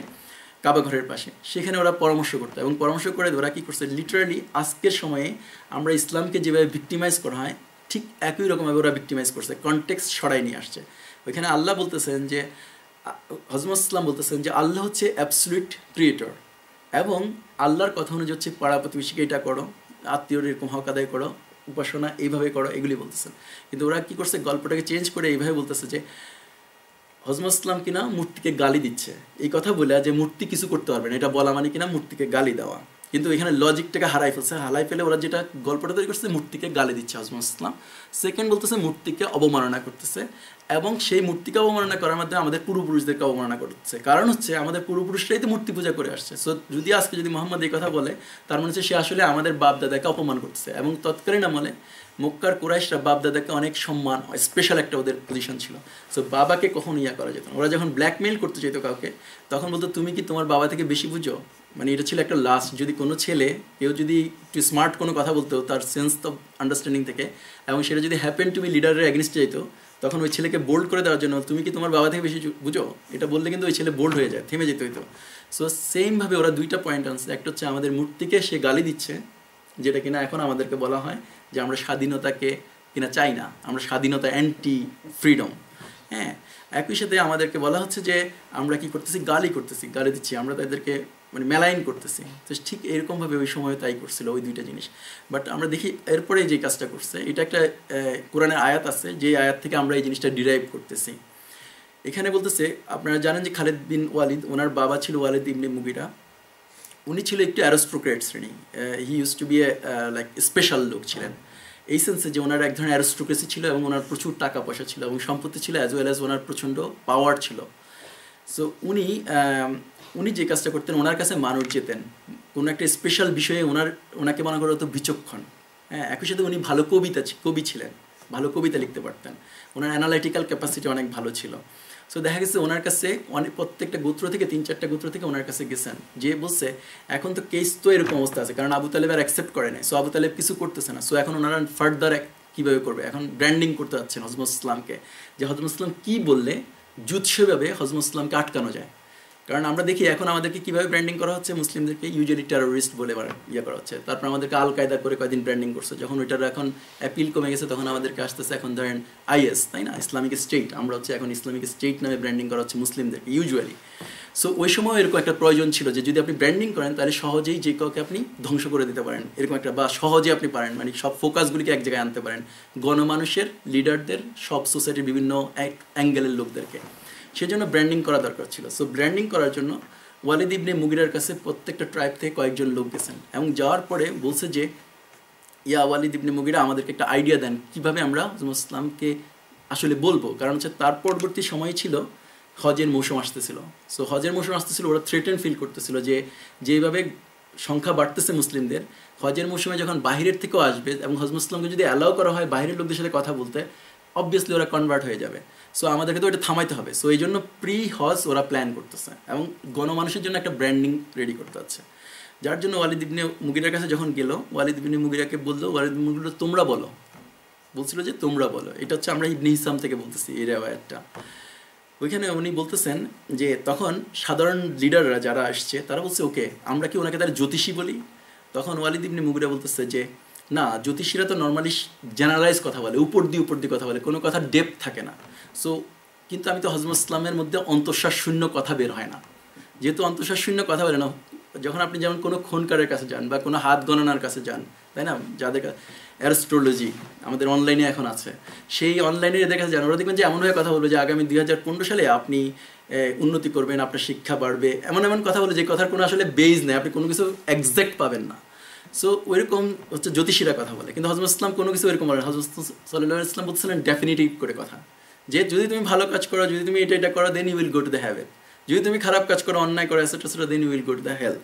কাবা ঘরের পাশে, সেখানে ওরা পরামর্শ করতো। এবং পরামর্শ করে ওরা কী করছে, লিটারালি আজকের সময়ে আমরা ইসলামকে যেভাবে ভিক্টিমাইজ করা হয়, ঠিক একই রকমভাবে ওরা ভিক্টিমাইজ করছে, কনটেক্সট সরাই নিয়ে আসছে। ওইখানে আল্লাহ বলতেছেন যে, হযরত ইসলাম বলতেছেন যে আল্লাহ হচ্ছে অ্যাবসলিউট ক্রিয়েটর, এবং আল্লাহর কথা অনুযায়ী হচ্ছে পাড়া প্রতিবেশীকে এটা করো, আত্মীয়র এরকম হক আদায় করো, উপাসনা এইভাবে করো, এগুলি বলতেছেন। কিন্তু ওরা কী করছে, গল্পটাকে চেঞ্জ করে এইভাবে বলতেছে যে হযরত ইসলাম কিনা মূর্তিকে গালি দিচ্ছে। এই কথা বলে যে মূর্তি কিছু করতে পারবে না, এটা বলা মানে কিনা মূর্তিকে গালি দেওয়া। কিন্তু এখানে লজিকটাকে হারাই ফেলে ওরা যেটা গল্পটা তৈরি করছে, মূর্তিকে গালি দিচ্ছে হযরত ইসলাম। সেকেন্ড বলতেছে মূর্তিকে অবমাননা করতেছে, এবং সেই মূর্তিকে অবমাননা করার মাধ্যমে আমাদের পূর্বপুরুষদেরকে অবমাননা করতেছে। কারণ হচ্ছে আমাদের পূর্বপুরুষরাই তো মূর্তি পূজা করে আসছে। সো যদি মোহাম্মদ এই কথা বলে, তার মানে হচ্ছে সে আসলে আমাদের বাপ দাদাকে অপমান করতেছে। এবং তৎকালীন আমলে মক্কার কুরাইশরা বাপ দাদাকে অনেক সম্মান, স্পেশাল একটা ওদের পজিশন ছিল। সো বাবাকে কখনো করা যেত না। ওরা যখন ব্ল্যাকমেইল করতে চাইতো কাউকে, তখন বলতো তুমি কি তোমার বাবা থেকে বেশি বুঝো। মানে এটা ছিল একটা লাস্ট, যদি কোনো ছেলে কেউ যদি একটু স্মার্ট কোনো কথা বলতো তার সেন্স অফ আন্ডারস্ট্যান্ডিং থেকে, এবং সেটা যদি হ্যাপেন টু বি লিডারের এগেনস্টে যেত, তখন ওই ছেলেকে বোল্ড করে দেওয়ার জন্য তুমি কি তোমার বাবা থেকে বেশি বুঝো, এটা বললে কিন্তু ওই ছেলে বোল্ড হয়ে যায়, থেমে যেত হইতো। সো সেমভাবে ওরা দুইটা পয়েন্ট আনছে। একটা হচ্ছে আমাদের মূর্তিকে সে গালি দিচ্ছে, যেটা কিনা এখন আমাদেরকে বলা হয় যে আমরা স্বাধীনতাকে কিনা চাই না, আমরা স্বাধীনতা অ্যান্টি ফ্রিডম। হ্যাঁ, একই সাথে আমাদেরকে বলা হচ্ছে যে আমরা কি করতেছি, গালি দিচ্ছি, আমরা তাদেরকে মানে মেলাইন করতেছি। তো ঠিক এরকমভাবে ওই সময় তাই করছিল ওই দুইটা জিনিস। বাট আমরা দেখি এরপরে যে কাজটা করছে, এটা একটা কোরআনের আয়াত আছে, যে আয়াত থেকে আমরা এই জিনিসটা ডিরাইভ করতেছি। এখানে বলতেছে, আপনারা জানেন যে খালিদ বিন ওয়ালিদ, ওনার বাবা ছিল ওয়ালিদ ইবনে মুগিরা। উনি ছিল একটু অ্যারিস্টোক্রেট শ্রেণী, he use to be a like special লোক ছিলেন, এই সেন্সে যে ওনার এক ধরনের অ্যারিস্টোক্রেসি ছিল এবং ওনার প্রচুর টাকা পয়সা ছিল এবং সম্পত্তি ছিল, অ্যাজ ওয়েল অ্যাজ ওনার প্রচণ্ড পাওয়ার ছিল। সো উনি যে কাজটা করতেন, ওনার কাছে মানুষ যেতেন কোনো একটা স্পেশাল বিষয়ে, ওনাকে মনে করা হতো বিচক্ষণ। হ্যাঁ, একই সাথে উনি ভালো কবি ছিলেন, ভালো কবিতা লিখতে পারতেন, ওনার অ্যানালাইটিক্যাল ক্যাপাসিটি অনেক ভালো ছিল। সো দেখা গেছে ওনার কাছে প্রত্যেকটা গোত্র থেকে 3-4টা গোত্র থেকে ওনার কাছে গেছেন, যে বলছে এখন তো কেস তো এরকম অবস্থা আছে, কারণ আবু তালেব আর অ্যাকসেপ্ট করে নাই। সো আবু তালেব কিছু করতেছে না। সো এখন ওনারা ফার্দার কীভাবে করবে, এখন ব্র্যান্ডিং করতে যাচ্ছেন হযরত ইসলামকে, যে হযরত ইসলাম কী বললে জুৎসভাবে হযরত ইসলামকে আটকানো যায়। কারণ আমরা দেখি এখন আমাদেরকে কিভাবে ব্র্যান্ডিং করা হচ্ছে, মুসলিমদেরকে ইউজুয়ালি টেরোরিস্ট বলে ইয়ে করা হচ্ছে, তারপর আমাদেরকে আল কায়দা করে কয়েকদিন ব্র্যান্ডিং করছে, যখন ওইটার এখন অ্যাপিল কমে গেছে তখন আমাদেরকে আসতেছে এখন ধরেন আইএস, তাই না, ইসলামিক স্টেট, আমরা হচ্ছে এখন ইসলামিক স্টেট নামে ব্র্যান্ডিং করা হচ্ছে মুসলিমদেরকে ইউজুয়ালি। সো ওই সময় এরকম একটা প্রয়োজন ছিল যে যদি আপনি ব্র্যান্ডিং করেন তাহলে সহজেই যে কাউকে আপনি ধ্বংস করে দিতে পারেন, এরকম একটা, বা সহজে আপনি পারেন মানে সব ফোকাসগুলিকে এক জায়গায় আনতে পারেন, গণমানুষের, লিডারদের, সব সোসাইটির বিভিন্ন অ্যাঙ্গেলের লোকদেরকে, সেজন্য ব্র্যান্ডিং করা দরকার ছিল। সো ব্র্যান্ডিং করার জন্য ওয়ালিদ ইবনে মুগিরার কাছে প্রত্যেকটা ট্রাইব থেকে কয়েকজন লোক গেছেন এবং যাওয়ার পরে বলছে যে ওয়ালিদ ইবনে মুগিরা আমাদেরকে একটা আইডিয়া দেন কীভাবে আমরা ইসলামকে আসলে বলবো, কারণ হচ্ছে তার পরবর্তী সময় ছিল হজের মৌসুম আসতেছিল। সো হজের মৌসুম আসতেছিল, ওরা থ্রেটেন ফিল করতেছিল যে যেভাবে সংখ্যা বাড়তেছে মুসলিমদের, হজের মৌসুমে যখন বাহিরের থেকেও আসবে এবং হজ মুসলিমকে যদি অ্যালাউ করা হয় বাইরের লোকদের সাথে কথা বলতে, অবভিয়াসলি ওরা কনভার্ট হয়ে যাবে। সো আমাদেরকে তো এটা থামাইতে হবে। সো এই জন্য প্রি হজ ওরা প্ল্যান করতেছে এবং গণমানুষের জন্য একটা ব্র্যান্ডিং রেডি করতে হচ্ছে, যার জন্য ওয়ালিদ ইবনে মুগিরার কাছে যখন গেল, ওয়ালিদ ইবনে মুগিরাকে বললো, ওয়ালিদ ইবনে মুগিরা তোমরা বলো, বলছিল যে তোমরা বলো, এটা হচ্ছে আমরা ইবনে হিসাম থেকে বলতেছি এই রেওয়ায়াতটা। ওইখানে উনি বলতেছেন যে তখন সাধারণ লিডাররা যারা আসছে তারা বলছে ওকে আমরা কি ওনাকে তার জ্যোতিষী বলি? তখন ওয়ালিদ ইবনে মুগিরা বলতেছে যে না, জ্যোতিষীরা তো নর্মালি জেনারেলাইজ কথা বলে, উপর দিয়ে কথা বলে, কোনো কথার ডেপথ থাকে না। সো কিন্তু আমি তো হজরত ইসলামের মধ্যে অন্তঃশ্বাস শূন্য কথা বের হয় না, যেহেতু অন্তঃশ্বাস শূন্য কথা বলে না, যখন আপনি যেমন কোনো খুনকারের কাছে যান বা কোনো হাত গণনার কাছে যান, তাই না, যাদের অ্যাস্ট্রোলজি আমাদের অনলাইনে এখন আছে, সেই অনলাইনে দেখা যান ওরা দেখবেন যে এমনভাবে কথা বলবে যে আগামী 2015 সালে আপনি উন্নতি করবেন, আপনার শিক্ষা বাড়বে, এমন এমন কথা বলে যে কথার কোনো আসলে বেজ নেই, আপনি কোনো কিছু এক্সাক্ট পাবেন না। সো ওইরকম হচ্ছে জ্যোতিষীরা কথা বলে, কিন্তু হজরত ইসলাম কোনো কিছু এরকম বলেন। হজরত সাল্লাল্লাহু আলাইহি ওয়াসাল্লাম বলছিলেন ডেফিনিটিভ করে কথা, যে যদি তুমি ভালো কাজ করো, যদি তুমি এটা করো, then you will go to the heaven, যদি তুমি খারাপ কাজ করো, অন্যায় করো, etcetera, then you will go to the hell,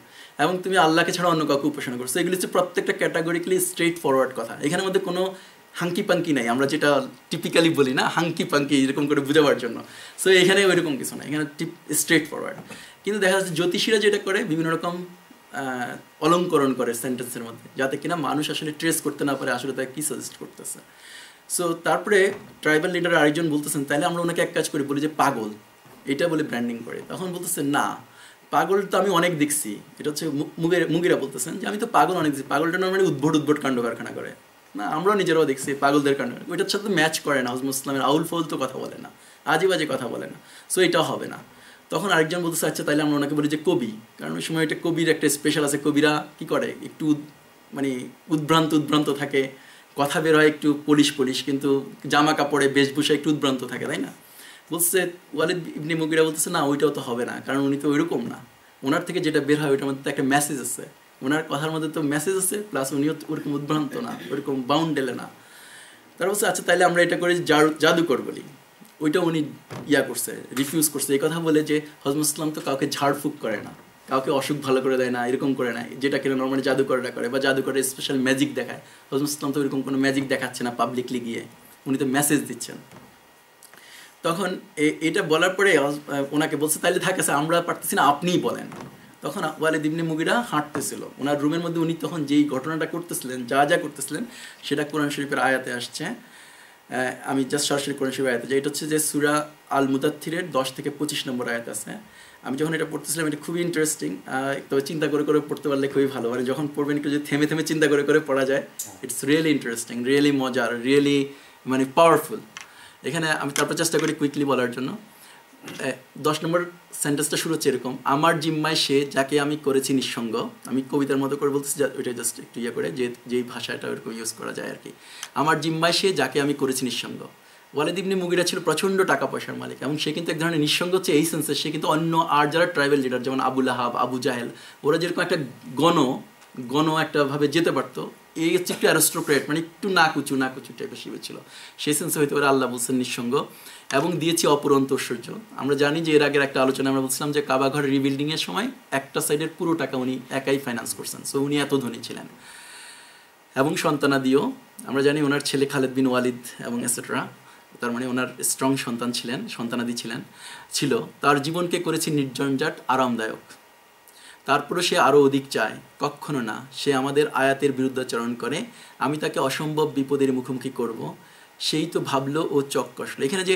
এবং তুমি আল্লাহকে ছাড়া অন্য কাউকে উপাসনা করছো। এগুলি হচ্ছে প্রত্যেকটা ক্যাটাগরিক্যালি স্ট্রেট ফরওয়ার্ড কথা, এখানের মধ্যে কোনো হাঙ্কি পাঙ্কি নাই, আমরা যেটা টিপিক্যালি বলি না হাঙ্কি পাঙ্কি এরকম করে বোঝাবার জন্য। সো এখানে ওইরকম কিছু না, এখানে স্ট্রেট ফরওয়ার্ড। কিন্তু দেখা যাচ্ছে জ্যোতিষীরা যেটা করে বিভিন্ন রকম অলঙ্করণ করে সেন্টেন্সের মধ্যে, যাতে কিনা মানুষ আসলে ট্রেস করতে না পারে আসলে তাকে কী সাজেস্ট করতেছে। সো তারপরে ট্রাইবাল লিডার আরেকজন বলতেছেন তাহলে আমরা ওনাকে এক কাজ করি, বলি যে পাগল, এটা বলে ব্র্যান্ডিং করে। তখন বলতেছে না, পাগল তো আমি অনেক দেখছি, এটা হচ্ছে মুগিরা বলতেছেন যে আমি তো পাগল অনেক দেখছি, পাগলটা নর্মালি উদ্ভট কাণ্ড কারখানা করে না, আমরাও নিজেরাও দেখছি পাগলদের কাণ্ড, ওইটার সাথে ম্যাচ করে না, হজরত ইসলামের আউল ফাউল তো কথা বলে না, আজে বাজে কথা বলে না, সো এটাও হবে না। তখন আরেকজন বলতেছে আচ্ছা তাইলে আমরা ওনাকে বলি যে কবি, কারণ ওই সময় এটা কবির একটা স্পেশাল আছে, কবিরা কি করে একটু মানে উদ্ভ্রান্ত থাকে, কথা বের হয় একটু পলিশ, কিন্তু জামা কাপড়ে বেশভূষা একটু উদ্ভ্রান্ত থাকে, তাই না। বলছে ওয়ালিদ ইবনে মুগিরা বলতেছে না, ওইটাও তো হবে না, কারণ উনি তো ওইরকম না, ওনার থেকে যেটা বের হয় ওইটার মধ্যে তো একটা মেসেজ আছে, ওনার কথার মধ্যে তো মেসেজ আছে, প্লাস উনিও ওরকম উদ্ভ্রান্ত না, ওরকম বাউন্ডেলে না। তারা বলছে আচ্ছা তাইলে আমরা এটা করে জাদুকর বলি। ওইটা উনি করছে, রিফিউজ করছে, এই কথা বলে যে হজরত ইসলাম তো কাউকে ঝাড়ফুঁক করে না, কাউকে অসুখ ভালো করে দেয় না, এরকম করে না, যেটা কিনা নর্মালি জাদুকররা করে, বা জাদুকরের স্পেশাল ম্যাজিক দেখায়। হজরত ইসলাম তো এরকম কোনো ম্যাজিক দেখাচ্ছে না পাবলিকলি গিয়ে, উনি তো মেসেজ দিচ্ছেন। তখন এটা বলার পরে ওনাকে বলছে তাইলে থাকে আমরা পারতেছি না, আপনিই বলেন। তখন ওয়ালিদ ইবনে মুগিরা হাঁটতেছিল ওনার রুমের মধ্যে, উনি তখন যেই ঘটনাটা করতেছিলেন, যা করতেছিলেন সেটা কোরআন শরীফের আয়াতে আসছে। আমি জাস্ট সরাসরি কোরআন শরীফের আয়াতে, এটা হচ্ছে যে সূরা আল মুদাথ্থিরের 10 থেকে 25 নম্বর আয়াত আছে। আমি যখন এটা পড়তেছিলাম এটা খুবই ইন্টারেস্টিং, তবে চিন্তা করে পড়তে পারলে খুবই ভালো, মানে যখন পড়বেন একটু যদি থেমে চিন্তা করে পড়া যায়, ইটস রিয়েলি ইন্টারেস্টিং, রিয়েলি মজার, রিয়েলি মানে পাওয়ারফুল। এখানে আমি তারপর চেষ্টা করি কুইকলি বলার জন্য। 10 নম্বর সেন্টেন্সটা শুরু হচ্ছে এরকম, আমার জিম্মায় সে যাকে আমি করেছি নিঃসঙ্গ। আমি কবিতার মতো করে বলতেছি, ওইটা জাস্ট একটু করে যেই ভাষাটা ওরকম ইউজ করা যায় আর কি। আমার জিম্মায় সে যাকে আমি করেছি নিঃসঙ্গ। ওয়ালিদ ইবনে মুগিরা ছিল প্রচণ্ড টাকা পয়সার মালিক, এবং সে কিন্তু এক ধরনের নিঃসঙ্গ হচ্ছে এই সেন্সে, সে কিন্তু অন্য আর যারা ট্রাইবাল লিডার যেমন আবু লাহাব, আবু জাহেল, ওরা যেরকম একটা গণ একটা ভাবে যেতে পারতো, এই হচ্ছে একটু অ্যারিস্টোক্রেট, মানে একটু নাকুচু টাইপের শিবে ছিল, সেই সেন্সে হয়তো ওরা আল্লাহ বলছেন নিঃসঙ্গ। এবং দিয়েছি অপুরন্ত ঐশ্বর্য। আমরা জানি যে এর আগের একটা আলোচনা আমরা বলছিলাম যে কাবা ঘর রিবিল্ডিংয়ের সময় একটা সাইডের পুরো টাকা উনি একাই ফাইন্যান্স করছেন, সো উনি এত ধনী ছিলেন। এবং সন্তানাদিও আমরা জানি ওনার ছেলে খালেদ বিন ওয়ালিদ এবং এটসেট্রা, তার মানে ওনার স্ট্রং সন্তান ছিলেন, সন্তানাদি ছিল। তার জীবনকে করেছি নির্জঞ্জাট আরামদায়ক। তারপরে সে আরও অধিক চায়, কখনো না, সে আমাদের আয়াতের বিরুদ্ধাচরণ করে, আমি তাকে অসম্ভব বিপদের মুখোমুখি করব, সেই তো ভাবলো ও চক কষলো। এখানে যে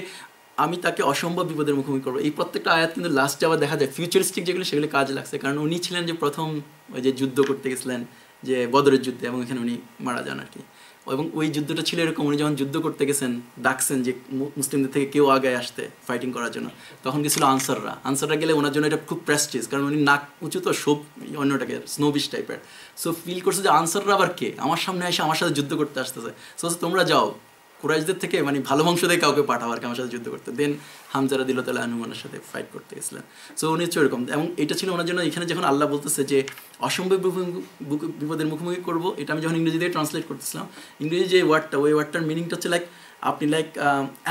আমি তাকে অসম্ভব বিপদের মুখোমুখি করবো। এই প্রত্যেকটা আয়াত কিন্তু লাস্টে আবার দেখা যায় ফিউচারিস্টিক যেগুলো সেগুলো কাজে লাগছে, কারণ উনি ছিলেন যে প্রথম ওই যে যুদ্ধ করতে গেছিলেন যে বদরের যুদ্ধে, এবং এখানে উনি মারা যান আর কি। এবং ওই যুদ্ধটা ছিল এরকম, উনি যখন যুদ্ধ করতে গেছেন ডাকছেন যে মুসলিমদের থেকে কেউ আগে আসতে ফাইটিং করার জন্য, তখন গেছিল আনসাররা গেলে ওনার জন্য এটা খুব প্রেস্টিজ, কারণ উনি নাক উঁচু তো সব অন্যটাকে স্নোবিশ টাইপের। সো ফিল করছে যে আনসাররা আবার কে আমার সামনে এসে আমার সাথে যুদ্ধ করতে আসতেছে, সো তোমরা যাও কুরাইশদের থেকে মানে ভালো বংশ দিয়ে কাউকে পাঠাও আর কি আমার সাথে যুদ্ধ করতে। দেন হামজারা দিল তাহলে হনুমানের সাথে ফাইট করতে গেছিলেন। সো উনি হচ্ছে ওরকম, এবং এটা ছিল ওনার জন্য। এখানে যখন আল্লাহ বলতেছে যে অসম্ভব বিপদের মুখোমুখি করবো, এটা আমি যখন ইংরেজি দিয়ে ট্রান্সলেট করতেছিলাম, ইংরেজি যে ওয়ার্ডটা, ওই ওয়ার্ডটার মিনিংটা হচ্ছে লাইক আপনি লাইক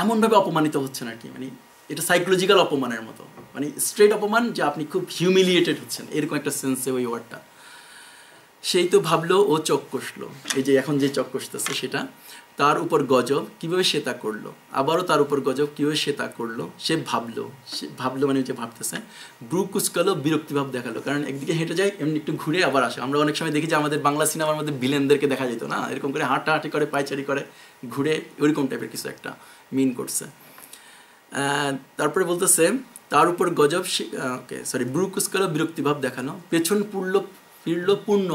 এমনভাবে অপমানিত হচ্ছেন আর কি, মানে এটা সাইকোলজিক্যাল অপমানের মতো, মানে স্ট্রেট অপমান যে আপনি খুব হিউমিলিয়েটেড হচ্ছেন, এরকম একটা সেন্সে ওই ওয়ার্ডটা। সেই তো ভাবলো ও চোখ কষলো, এই যে এখন যে চোখ কষতেছে সেটা, তার উপর গজব কীভাবে সে তা করলো, আবারও তার উপর গজব কীভাবে সে তা করলো। সে ভাবলো মানে যে ভাবতেছে, ব্রু কুচকালো, বিরক্তিভাব দেখালো, কারণ একদিকে হেঁটে যায় এমনি একটু ঘুরে আবার আসে। আমরা অনেক সময় দেখি যে আমাদের বাংলা সিনেমার মধ্যে ভিলেনদেরকে দেখা যেত না, এরকম করে হাঁটাহাঁটি করে পায়চারি করে ঘুরে, ওইরকম টাইপের কিছু একটা মিন করছে। তারপরে বলতেছে তার উপর গজব, ব্রু কুচকালো, বিরক্তিভাব দেখানো, পেছন ফিরলো পূর্ণ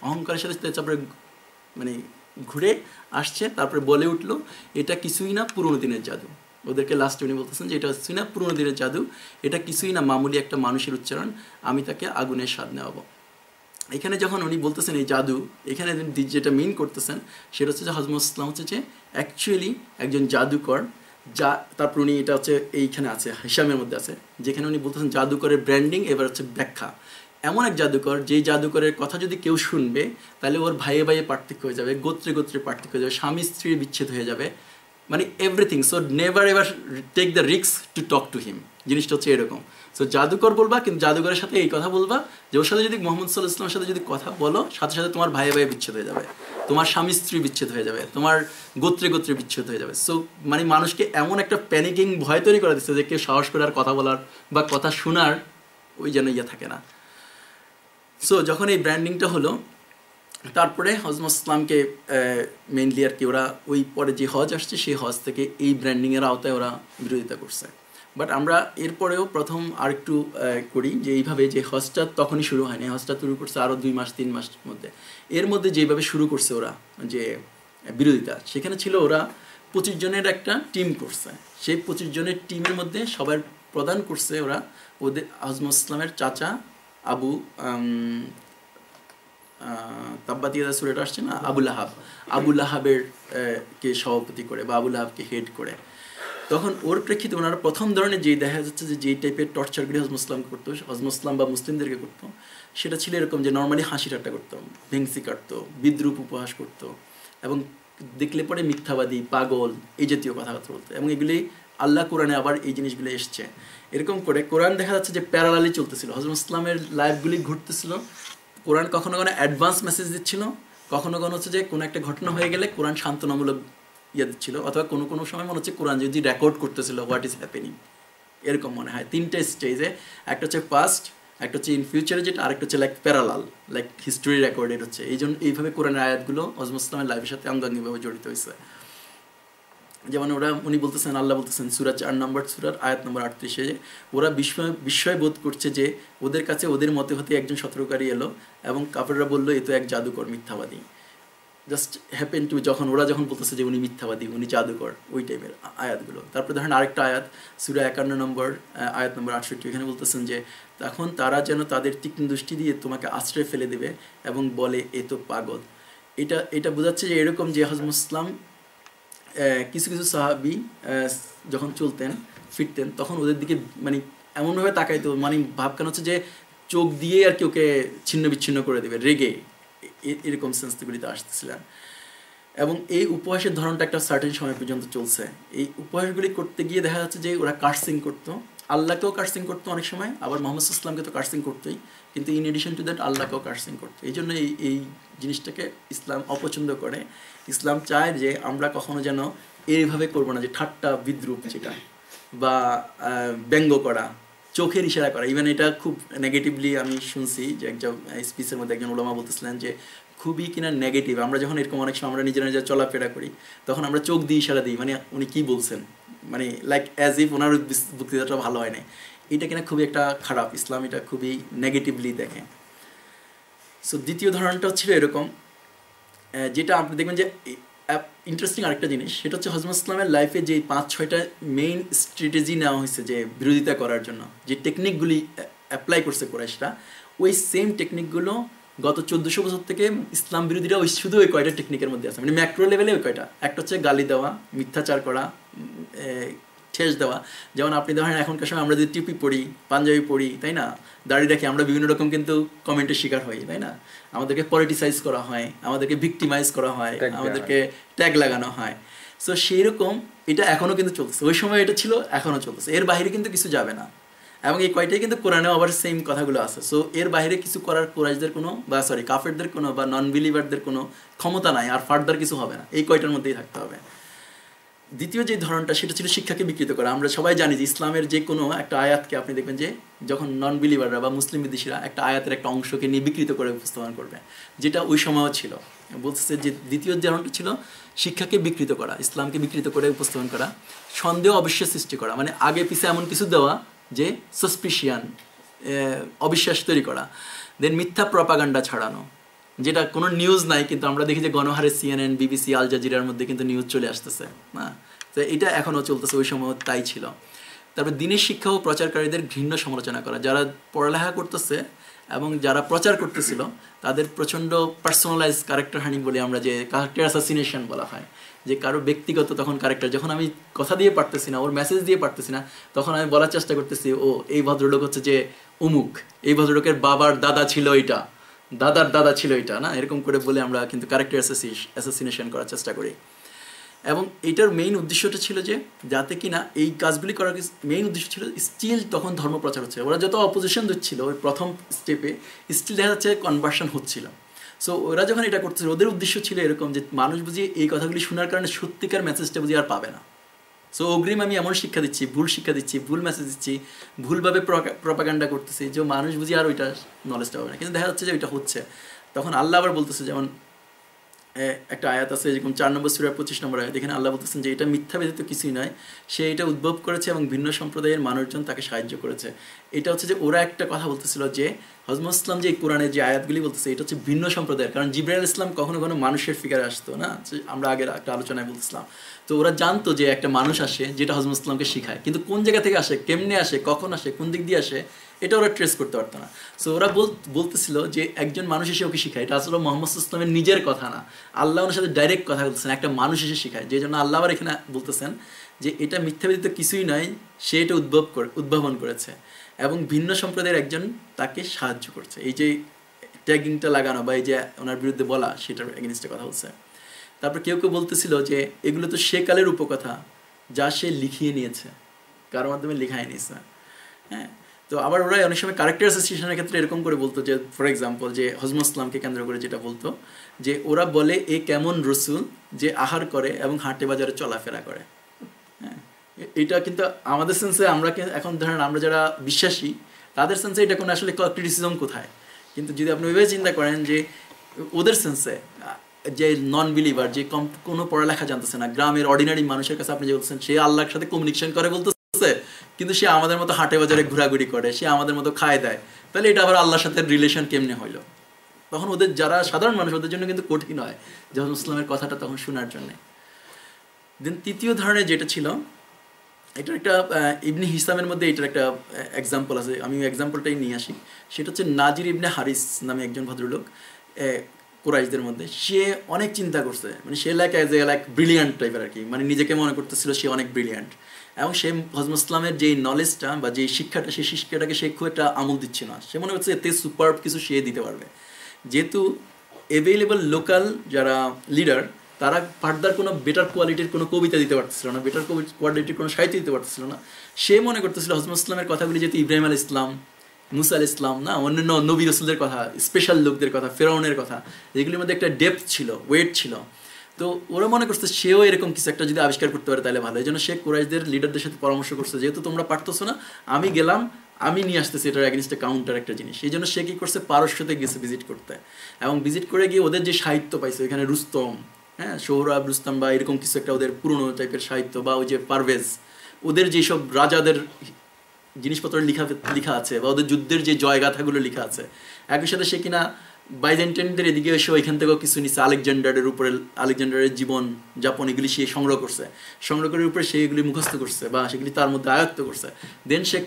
অহংকারের সাথে তারপরে মানে ঘুরে আসছে, তারপরে বলে উঠলো এটা কিছুই না পুরোনো দিনের জাদু। ওদেরকে লাস্টে উনি বলতেছেন যে এটা কিছুই না পুরোনো দিনের জাদু, এটা কিছুই না মামুলি একটা মানুষের উচ্চারণ, আমি তাকে আগুনের স্বাদ নেওয়াবো। এখানে যখন উনি বলতেছেন এই জাদু, এখানে যেটা মিন করতেছেন সেটা হচ্ছে যে হযরত ইসলাম হচ্ছে যে অ্যাকচুয়ালি একজন জাদুকর, যা তারপর উনি এটা হচ্ছে এইখানে আছে হিসামের মধ্যে আছে, যেখানে উনি বলতেছেন জাদুকরের ব্র্যান্ডিং, এবার হচ্ছে ব্যাখ্যা। এমন এক জাদুকর, যেই জাদুকরের কথা যদি কেউ শুনবে তাহলে ওর ভাইয়ে ভাইয়ে পার্থক্য হয়ে যাবে, গোত্রে পার্থক্য হয়ে যাবে, স্বামী স্ত্রীর বিচ্ছেদ হয়ে যাবে, মানে everything. So never ever take the risk to talk to him, জিনিসটা হচ্ছে এরকম। সো জাদুকর বলবা, কিন্তু জাদুকরের সাথে এই কথা বলবা যে ওর সাথে যদি মোহাম্মদ সাল্লাল্লাহু আলাইহি ওয়াসাল্লামের সাথে যদি কথা বলো, সাথে সাথে তোমার ভাইয়ে ভাইয়ে বিচ্ছেদ হয়ে যাবে, তোমার স্বামী স্ত্রী বিচ্ছেদ হয়ে যাবে, তোমার গোত্রে বিচ্ছেদ হয়ে যাবে। সো মানে মানুষকে এমন একটা প্যানিকিং ভয় তৈরি করে দিচ্ছে যে কেউ সাহস করে আর কথা বলার বা কথা শোনার ওই যেন ইয়ে থাকে না। সো যখন এই ব্র্যান্ডিংটা হলো, তারপরে হযরত ইসলামকে মেইনলি আর কি ওরা ওই পরে যে হজ আসছে সেই হজ থেকে এই ব্র্যান্ডিংয়ের আওতায় ওরা বিরোধিতা করছে। বাট আমরা এরপরেও প্রথম আরেকটু করি যে এইভাবে যে হজটা তখনই শুরু হয়নি, হজটা শুরু করছে আরও 2 মাস 3 মাসের মধ্যে। এর মধ্যে যেভাবে শুরু করছে ওরা যে বিরোধিতা, সেখানে ছিল ওরা 25 জনের একটা টিম করছে। সেই 25 জনের টিমের মধ্যে সবার প্রদান করছে ওরা ওদের হযরত ইসলামের চাচা আবু তাব্বাতিয়াদা সূরাটা আসছে না, আবুল আহাবের কে সভাপতি করে বা আবুল আহাবকে হেড করে। তখন ওর প্রেক্ষিতে ওনারা প্রথম ধরনের যেই দেখা যাচ্ছে যে যেই টাইপের টর্চারগুলি হযরত ইসলামকে করতো, হযরত ইসলাম বা মুসলিমদেরকে করতো, সেটা ছিল এরকম যে নর্মালি হাসি ঠাট্টা করতো, ভেংসি কাটতো, বিদ্রুপ উপহাস করতো, এবং দেখলে পরে মিথ্যাবাদী, পাগল এই জাতীয় কথাবার্তা বলতো। এবং এগুলি আল্লাহ কোরআনে আবার এই জিনিসগুলো এসছে। এরকম করে কোরআন দেখা যাচ্ছে যে প্যারালালি চলতেছিল, হযরত ইসলামের লাইফগুলি ঘুরতেছিল। কোরআন কখনো কখনো অ্যাডভান্স মেসেজ দিচ্ছিল, কখনো কখনো হচ্ছে যে কোনো একটা ঘটনা হয়ে গেলে কোরআন সান্ত্বনামূলক ইয়ে দিচ্ছিল, অথবা কোনো কোনো সময় মনে হচ্ছে কোরআন যদি রেকর্ড করতেছিল হোয়াট ইজ হ্যাপেনিং, এরকম মনে হয়। 3টে স্টেজে, একটা হচ্ছে পাস্ট, একটা হচ্ছে ইন ফিউচারে যেটা, আরেকটা হচ্ছে like parallel, like history recorded হচ্ছে। এই জন্য এইভাবে কোরআনের আয়াতগুলো হযরত ইসলামের লাইফের সাথে অঙ্গাঙ্গিভাবে জড়িত হয়েছে। যেমন উনি বলতেছেন, আল্লাহ বলতেছেন সূরা 4 নম্বর সূরার আয়াত নম্বর 38 যে ওরা বিস্ময় বোধ করছে যে ওদের কাছে ওদের মতে হতে একজন সতর্ককারী এলো, এবং কাফেররা বললো এ তো এক জাদুকর, মিথ্যাবাদী। জাস্ট হ্যাপেন টু যখন বলতেছে যে উনি মিথ্যাবাদী, উনি জাদুকর, ওই টাইপের আয়াতগুলো। তারপরে ধরেন আরেকটা আয়াত সূরা 51 নম্বর আয়াত নম্বর 68, এখানে বলতেছেন যে তখন তারা যেন তাদের তীক্ষ্ণ দৃষ্টি দিয়ে তোমাকে আশ্রয় ফেলে দেবে এবং বলে এ তো পাগল। এটা বোঝাচ্ছে যে এরকম যে হযরত ইসলাম কিছু সাহাবী যখন চলতেন ফিরতেন তখন ওদের দিকে মানে এমনভাবে তাকাইতো, মানে ভাবকান হচ্ছে যে চোখ দিয়ে আর কি ওকে ছিন্ন বিচ্ছিন্ন করে দেবে রেগে, এরকম সেন্সিটিভিটিতে আসতেছিলেন। এবং এই উপহাসের ধরনটা একটা সার্টেন সময় পর্যন্ত চলছে। এই উপহাসগুলি করতে গিয়ে দেখা যাচ্ছে যে ওরা কার্সিং করতো, আল্লাহকেও কার্সিং করতো অনেক সময়, আবার মোহাম্মদ ইসলামকে তো কার্সিং করতোই, কিন্তু ইন এডিশন টু দ্যাট আল্লাহকেও কার্সিং করতো। এই জন্য এই জিনিসটাকে ইসলাম অপছন্দ করে। ইসলাম চায় যে আমরা কখনো যেন এইভাবে করবো না, যে ঠাট্টা বিদ্রুপ যেটা বা ব্যঙ্গ করা, চোখের ইশারা করা। ইভেন এটা খুব নেগেটিভলি আমি শুনছি যে একজন স্পিচের মধ্যে একজন ওলামা বলতেছিলেন যে খুবই কিনা নেগেটিভ। আমরা যখন এরকম অনেক সময় আমরা নিজেরা নিজেরা চলাফেরা করি তখন আমরা চোখ দিয়ে ইশারা দিই, মানে উনি কী বলছেন, মানে লাইক অ্যাজ ইফ ওনার বক্তৃতাটা ভালো হয় না। এটা কিনা খুবই একটা খারাপ, ইসলাম এটা খুবই নেগেটিভলি দেখে। সো দ্বিতীয় ধরনটা হচ্ছিল এরকম, যেটা আপনি দেখবেন যে ইন্টারেস্টিং আরেকটা জিনিস, সেটা হচ্ছে হজরত ইসলামের লাইফে যে 5-6টা মেইন স্ট্র্যাটেজি নেওয়া হয়েছে যে বিরোধিতা করার জন্য, যে টেকনিকগুলি অ্যাপ্লাই করছে কুরাইশরা, ওই সেম টেকনিকগুলো গত 1400 বছর থেকে ইসলাম বিরোধীরা ওই শুধু ওই কয়টা টেকনিকের মধ্যে আছে, মানে ম্যাক্রো লেভেলে ওই কয়টা। একটা হচ্ছে গালি দেওয়া, মিথ্যাচার করা, ঠেস দেওয়া। যেমন আপনি ধরেন এখনকার সময় আমরা যদি টিপি পড়ি, পাঞ্জাবি পড়ি, তাই না, দাড়ি রাখি, আমরা বিভিন্ন রকম কিন্তু কমেন্টের শিকার হই, তাই না, আমাদেরকে পলিটিসাইজ করা হয়, আমাদেরকে ভিক্টিমাইজ করা হয়, আমাদেরকে ট্যাগ লাগানো হয়। সো সেই রকম এটা এখনও কিন্তু চলতেছে, ওই সময় এটা ছিল, এখনও চলতেছে, এর বাইরে কিন্তু কিছু যাবে না। এবং এই কয়টাই কিন্তু কোরআনেও আবার সেম কথাগুলো আছে। সো এর বাইরে কিছু করার কুরাইশদের কোনো, বা সরি কাফেরদের কোনো, বা নন বিলিভারদের কোনো ক্ষমতা নাই, আর ফার্দার কিছু হবে না, এই কয়টার মধ্যেই থাকতে হবে। দ্বিতীয় যে ধরনটা সেটা ছিল শিক্ষাকে বিকৃত করা। আমরা সবাই জানি যে ইসলামের যে কোনো একটা আয়াতকে আপনি দেখবেন যে যখন নন বিলিভাররা বা মুসলিম বিদেশিরা একটা আয়াতের একটা অংশকে নিয়ে বিকৃত করে উপস্থাপন করবে, যেটা ওই সময়ও ছিল। বলতেছে যে দ্বিতীয় ধরনটা ছিল শিক্ষাকে বিকৃত করা, ইসলামকে বিকৃত করে উপস্থাপন করা, সন্দেহ অবিশ্বাস সৃষ্টি করা, মানে আগে পিছে এমন কিছু দেওয়া যে সাসপিশিয়ান, অবিশ্বাস তৈরি করা। দেন মিথ্যা প্রপাগান্ডা ছড়ানো, যেটা কোনো নিউজ নাই কিন্তু আমরা দেখি যে গণহারে CNN, BBC, আল জাজিরার মধ্যে কিন্তু নিউজ চলে আসতেছে না। তো এটা এখনও চলতেছে, ওই সময় তাই ছিল। তারপর দিনের শিক্ষা ও প্রচারকারীদের ঘৃণ্য সমালোচনা করা, যারা পড়ালেখা করতেছে এবং যারা প্রচার করতেছিল তাদের প্রচণ্ড পার্সোনালাইজ ক্যারেক্টার হানি বলে আমরা, যে ক্যারেক্টার অ্যাসাসিনেশন বলা হয়, যে কারো ব্যক্তিগত তখন ক্যারেক্টার, যখন আমি কথা দিয়ে পারতেছি না, ওর মেসেজ দিয়ে পারতেছি না, তখন আমি বলার চেষ্টা করতেছি ও এই ভদ্রলোক হচ্ছে যে অমুক, এই ভদ্রলোকের বাবার দাদা ছিল এটা, দাদার দাদা ছিল এটা, না, এরকম করে বলে আমরা কিন্তু ক্যারেক্টার অ্যাসাসিনেশন করার চেষ্টা করি। এবং এটার মেইন উদ্দেশ্যটা ছিল যে যাতে কিনা এই কাজগুলি করার মেইন উদ্দেশ্য ছিল স্টিল তখন ধর্ম প্রচার হচ্ছে, ওরা যত অপোজিশন দিচ্ছিল ওই প্রথম স্টেপে স্টিল দেখা যাচ্ছে কনভার্সন হচ্ছিল। সো ওরা যখন এটা করতেছিল ওদের উদ্দেশ্য ছিল এরকম যে মানুষ বুঝি এই কথাগুলি শোনার কারণে সত্যিকার মেসেজটা বুঝি আর পাবে না। সো অগ্রিম আমি এমন শিক্ষা দিচ্ছি, ভুল শিক্ষা দিচ্ছি, ভুল মেসেজ দিচ্ছি, ভুলভাবে প্রপাগান্ডা করতেছি যে মানুষ বুঝি আর ওইটা নলেজটা পাবে না। কিন্তু দেখা যাচ্ছে যে ওইটা হচ্ছে। তখন আল্লাহ আবার বলতেছে, যেমন একটা আয়াত আছে যেরকম 4 নম্বর সূরা 25 নম্বর আয়াত, এখানে আল্লাহ বলতেছেন যে এটা মিথ্যা ব্যতীত কিছুই নয়, সে এটা উদ্ভব করেছে এবং ভিন্ন সম্প্রদায়ের মানুষজন তাকে সাহায্য করেছে। এটা হচ্ছে যে ওরা একটা কথা বলতেছিল যে হজরত ইসলাম যে কোরআনের যে আয়াতগুলি বলতেছে এটা হচ্ছে ভিন্ন সম্প্রদায়ের, কারণ জিবরাইল ইসলাম কখনো কখনো মানুষের ফিগারে আসতো না, আমরা আগের একটা আলোচনায় বলতেছিলাম। তো ওরা জানতো যে একটা মানুষ আসে যেটা হজরত ইসলামকে শেখায়, কিন্তু কোন জায়গা থেকে আসে, কেমনে আসে, কখন আসে, কোন দিক দিয়ে আসে, এটা ওরা ট্রেস করতে পারতো না। সো ওরা বলতেছিল যে একজন মানুষ এসে ওকে শিখায়, এটা আসলে মোহাম্মদ ইসলামের নিজের কথা না, আল্লাহ ওনার সাথে ডাইরেক্ট কথা বলতেছেন, একটা মানুষ এসে শেখায়, যে জন্য আল্লাহ আবার এখানে বলতেছেন যে এটা মিথ্যা ব্যতীত কিছুই নয়, সে এটা উদ্ভাবন করেছে এবং ভিন্ন সম্প্রদায়ের একজন তাকে সাহায্য করছে। এই যে ট্যাগিংটা লাগানো বা এই যে ওনার বিরুদ্ধে বলা, সেটার এগেইনস্টে কথা বলছে। তারপর কেউ কেউ বলতেছিল যে এগুলো তো সেকালের উপকথা যা সে লিখিয়ে নিয়েছে, কারোর মাধ্যমে লেখায় নিয়েছে। হ্যাঁ, তো আবার ওরা অনেক সময় ক্যারেক্টার অ্যাসোসিয়েশনের ক্ষেত্রে এরকম করে বলতো যে ফর এক্সাম্পল যে হজরত ইসলামকে কেন্দ্র করে যেটা বলতো যে ওরা বলে এ কেমন রসুল যে আহার করে এবং হাটে বাজারে চলাফেরা করে। হ্যাঁ, এটা কিন্তু আমাদের সেন্সে আমরা এখন ধরেন আমরা যারা বিশ্বাসী তাদের সেন্সে এটা কোনো আসলে ক্রিটিসিজম কোথায়, কিন্তু যদি আপনি ওইভাবে চিন্তা করেন যে ওদের সেন্সে যে নন বিলিভার, যে কোনো পড়ালেখা জানতেছে না, গ্রামের অর্ডিনারি মানুষের কাছে আপনি যে বলছেন সে আল্লাহর সাথে কমিউনিকেশন করে বলতেছে, কিন্তু সে আমাদের মতো হাটে বাজারে ঘোরাঘুরি করে, সে আমাদের মতো খায় দেয়, তাহলে এটা আবার আল্লাহর সাথে রিলেশন কেমনে হইলো? তখন ওদের যারা সাধারণ মানুষ ওদের জন্য কিন্তু কঠিন হয় যখন ইসলামের কথাটা তখন শোনার জন্যে। দেন তৃতীয় ধরনের যেটা ছিল, এটার একটা ইবনে হিসামের মধ্যে এটার একটা এক্সাম্পল আছে, আমি এক্সাম্পলটাই নিয়ে আসি। সেটা হচ্ছে নাজির ইবনে হারিস নামে একজন ভদ্রলোক কুরাইশদের মধ্যে। সে অনেক চিন্তা করছে, মানে সে লাইক ব্রিলিয়ান্ট টাইপের আর কি, মানে নিজেকে মনে করতেছিল সে অনেক ব্রিলিয়ান্ট, এবং সে হজরত ইসলামের যেই নলেজটা বা যেই শিক্ষাটা, সেই শিক্ষাটাকে সে খুব একটা আমল দিচ্ছে না। সে মনে করছে এতে সুপার কিছু সে দিতে পারবে, যেহেতু অ্যাভেলেবল লোকাল যারা লিডার তারা ফার্দার কোনো বেটার কোয়ালিটির কোনো কবিতা দিতে পারতেছিল না, বেটার কোয়ালিটির কোনো সাহিত্য দিতে পারতেছিল না। সে মনে করতেছিল হজরত ইসলামের কথাগুলি যেহেতু ইব্রাহিম আল ইসলাম, মুসা আল ইসলাম, না অন্যান্য নবী রসুলদের কথা, স্পেশাল লোকদের কথা, ফেরাউনের কথা, যেগুলির মধ্যে একটা ডেপথ ছিল, ওয়েট ছিল, তো ওরা মনে করছে সেও এরকম কিছু একটা যদি আবিষ্কার করতে পারে তাহলে ভালো। এই জন্য সে কুরাইশদের লিডারদের সাথে পরামর্শ করছে, যেহেতু তোমরা পারতেছো না, আমি গেলাম, আমি নিয়ে আসতেছি এটার অ্যাগেনস্টে কাউন্টার একটা জিনিস। এই জন্য সে কী করছে, পারস্যতে গেছে ভিজিট করতে, এবং ভিজিট করে গিয়ে ওদের যে সাহিত্য পাইছে এখানে রুস্তম, হ্যাঁ সোহরাব রুস্তম বা এরকম কিছু একটা ওদের পুরনো টাইপের সাহিত্য, বা ওই যে পারভেজ, ওদের যেসব রাজাদের জিনিসপত্র লেখা আছে, বা ওদের যুদ্ধের যে জয়গাথাগুলো লেখা আছে, একই সাথে সে কিনা বাইজেন্টাইনদের এদিকে এসে ওইখান থেকেও কিছু নিচ্ছে, আলেকজান্ডারের উপরে, আলেকজান্ডারের জীবন যাপন এগুলি সে সংগ্রহ করছে, সংগ্রহ করার উপরে সে এগুলি মুখস্থ করছে বা সেগুলি তার মধ্যে আয়ত্ত করছে। দেন সে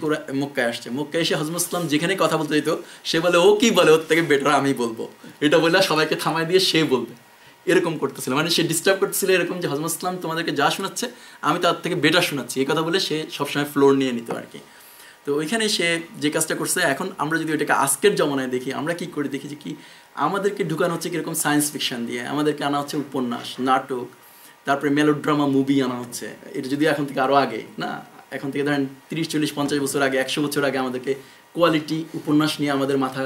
মক্কায় আসছে, মক্কায় এসে হজরত ইসলাম যেখানে কথা বলতে যেত সে বলে ও কি বলে, ওর থেকে বেটার আমি বলবো, এটা বলে সবাইকে থামায় দিয়ে সে বলবে, এরকম করতেছিল, মানে সে ডিস্টার্ব করতেছিল এরকম যে হজরত ইসলাম তোমাদেরকে যা শোনাচ্ছে আমি তার থেকে বেটার শোনাচ্ছি, এই কথা বলে সে সবসময় ফ্লোর নিয়ে নিত আর কি। তো ওইখানে সে যে কাজটা করছে, এখন আমরা যদি ওইটাকে আজকের জমানায় দেখি, আমরা কি করে দেখি যে কি আমাদেরকে ঢুকানো হচ্ছে কীরকম সায়েন্স ফিকশন দিয়ে, আমাদেরকে আনা হচ্ছে উপন্যাস, নাটক, তারপরে মেলোড্রামা মুভি আনা হচ্ছে। এটা যদি এখন থেকে আরও আগে না, এখন থেকে ধরেন 30, 40, 50 বছর আগে, 100 বছর আগে আমাদেরকে কোয়ালিটি উপন্যাস নিয়ে আমাদের মাথা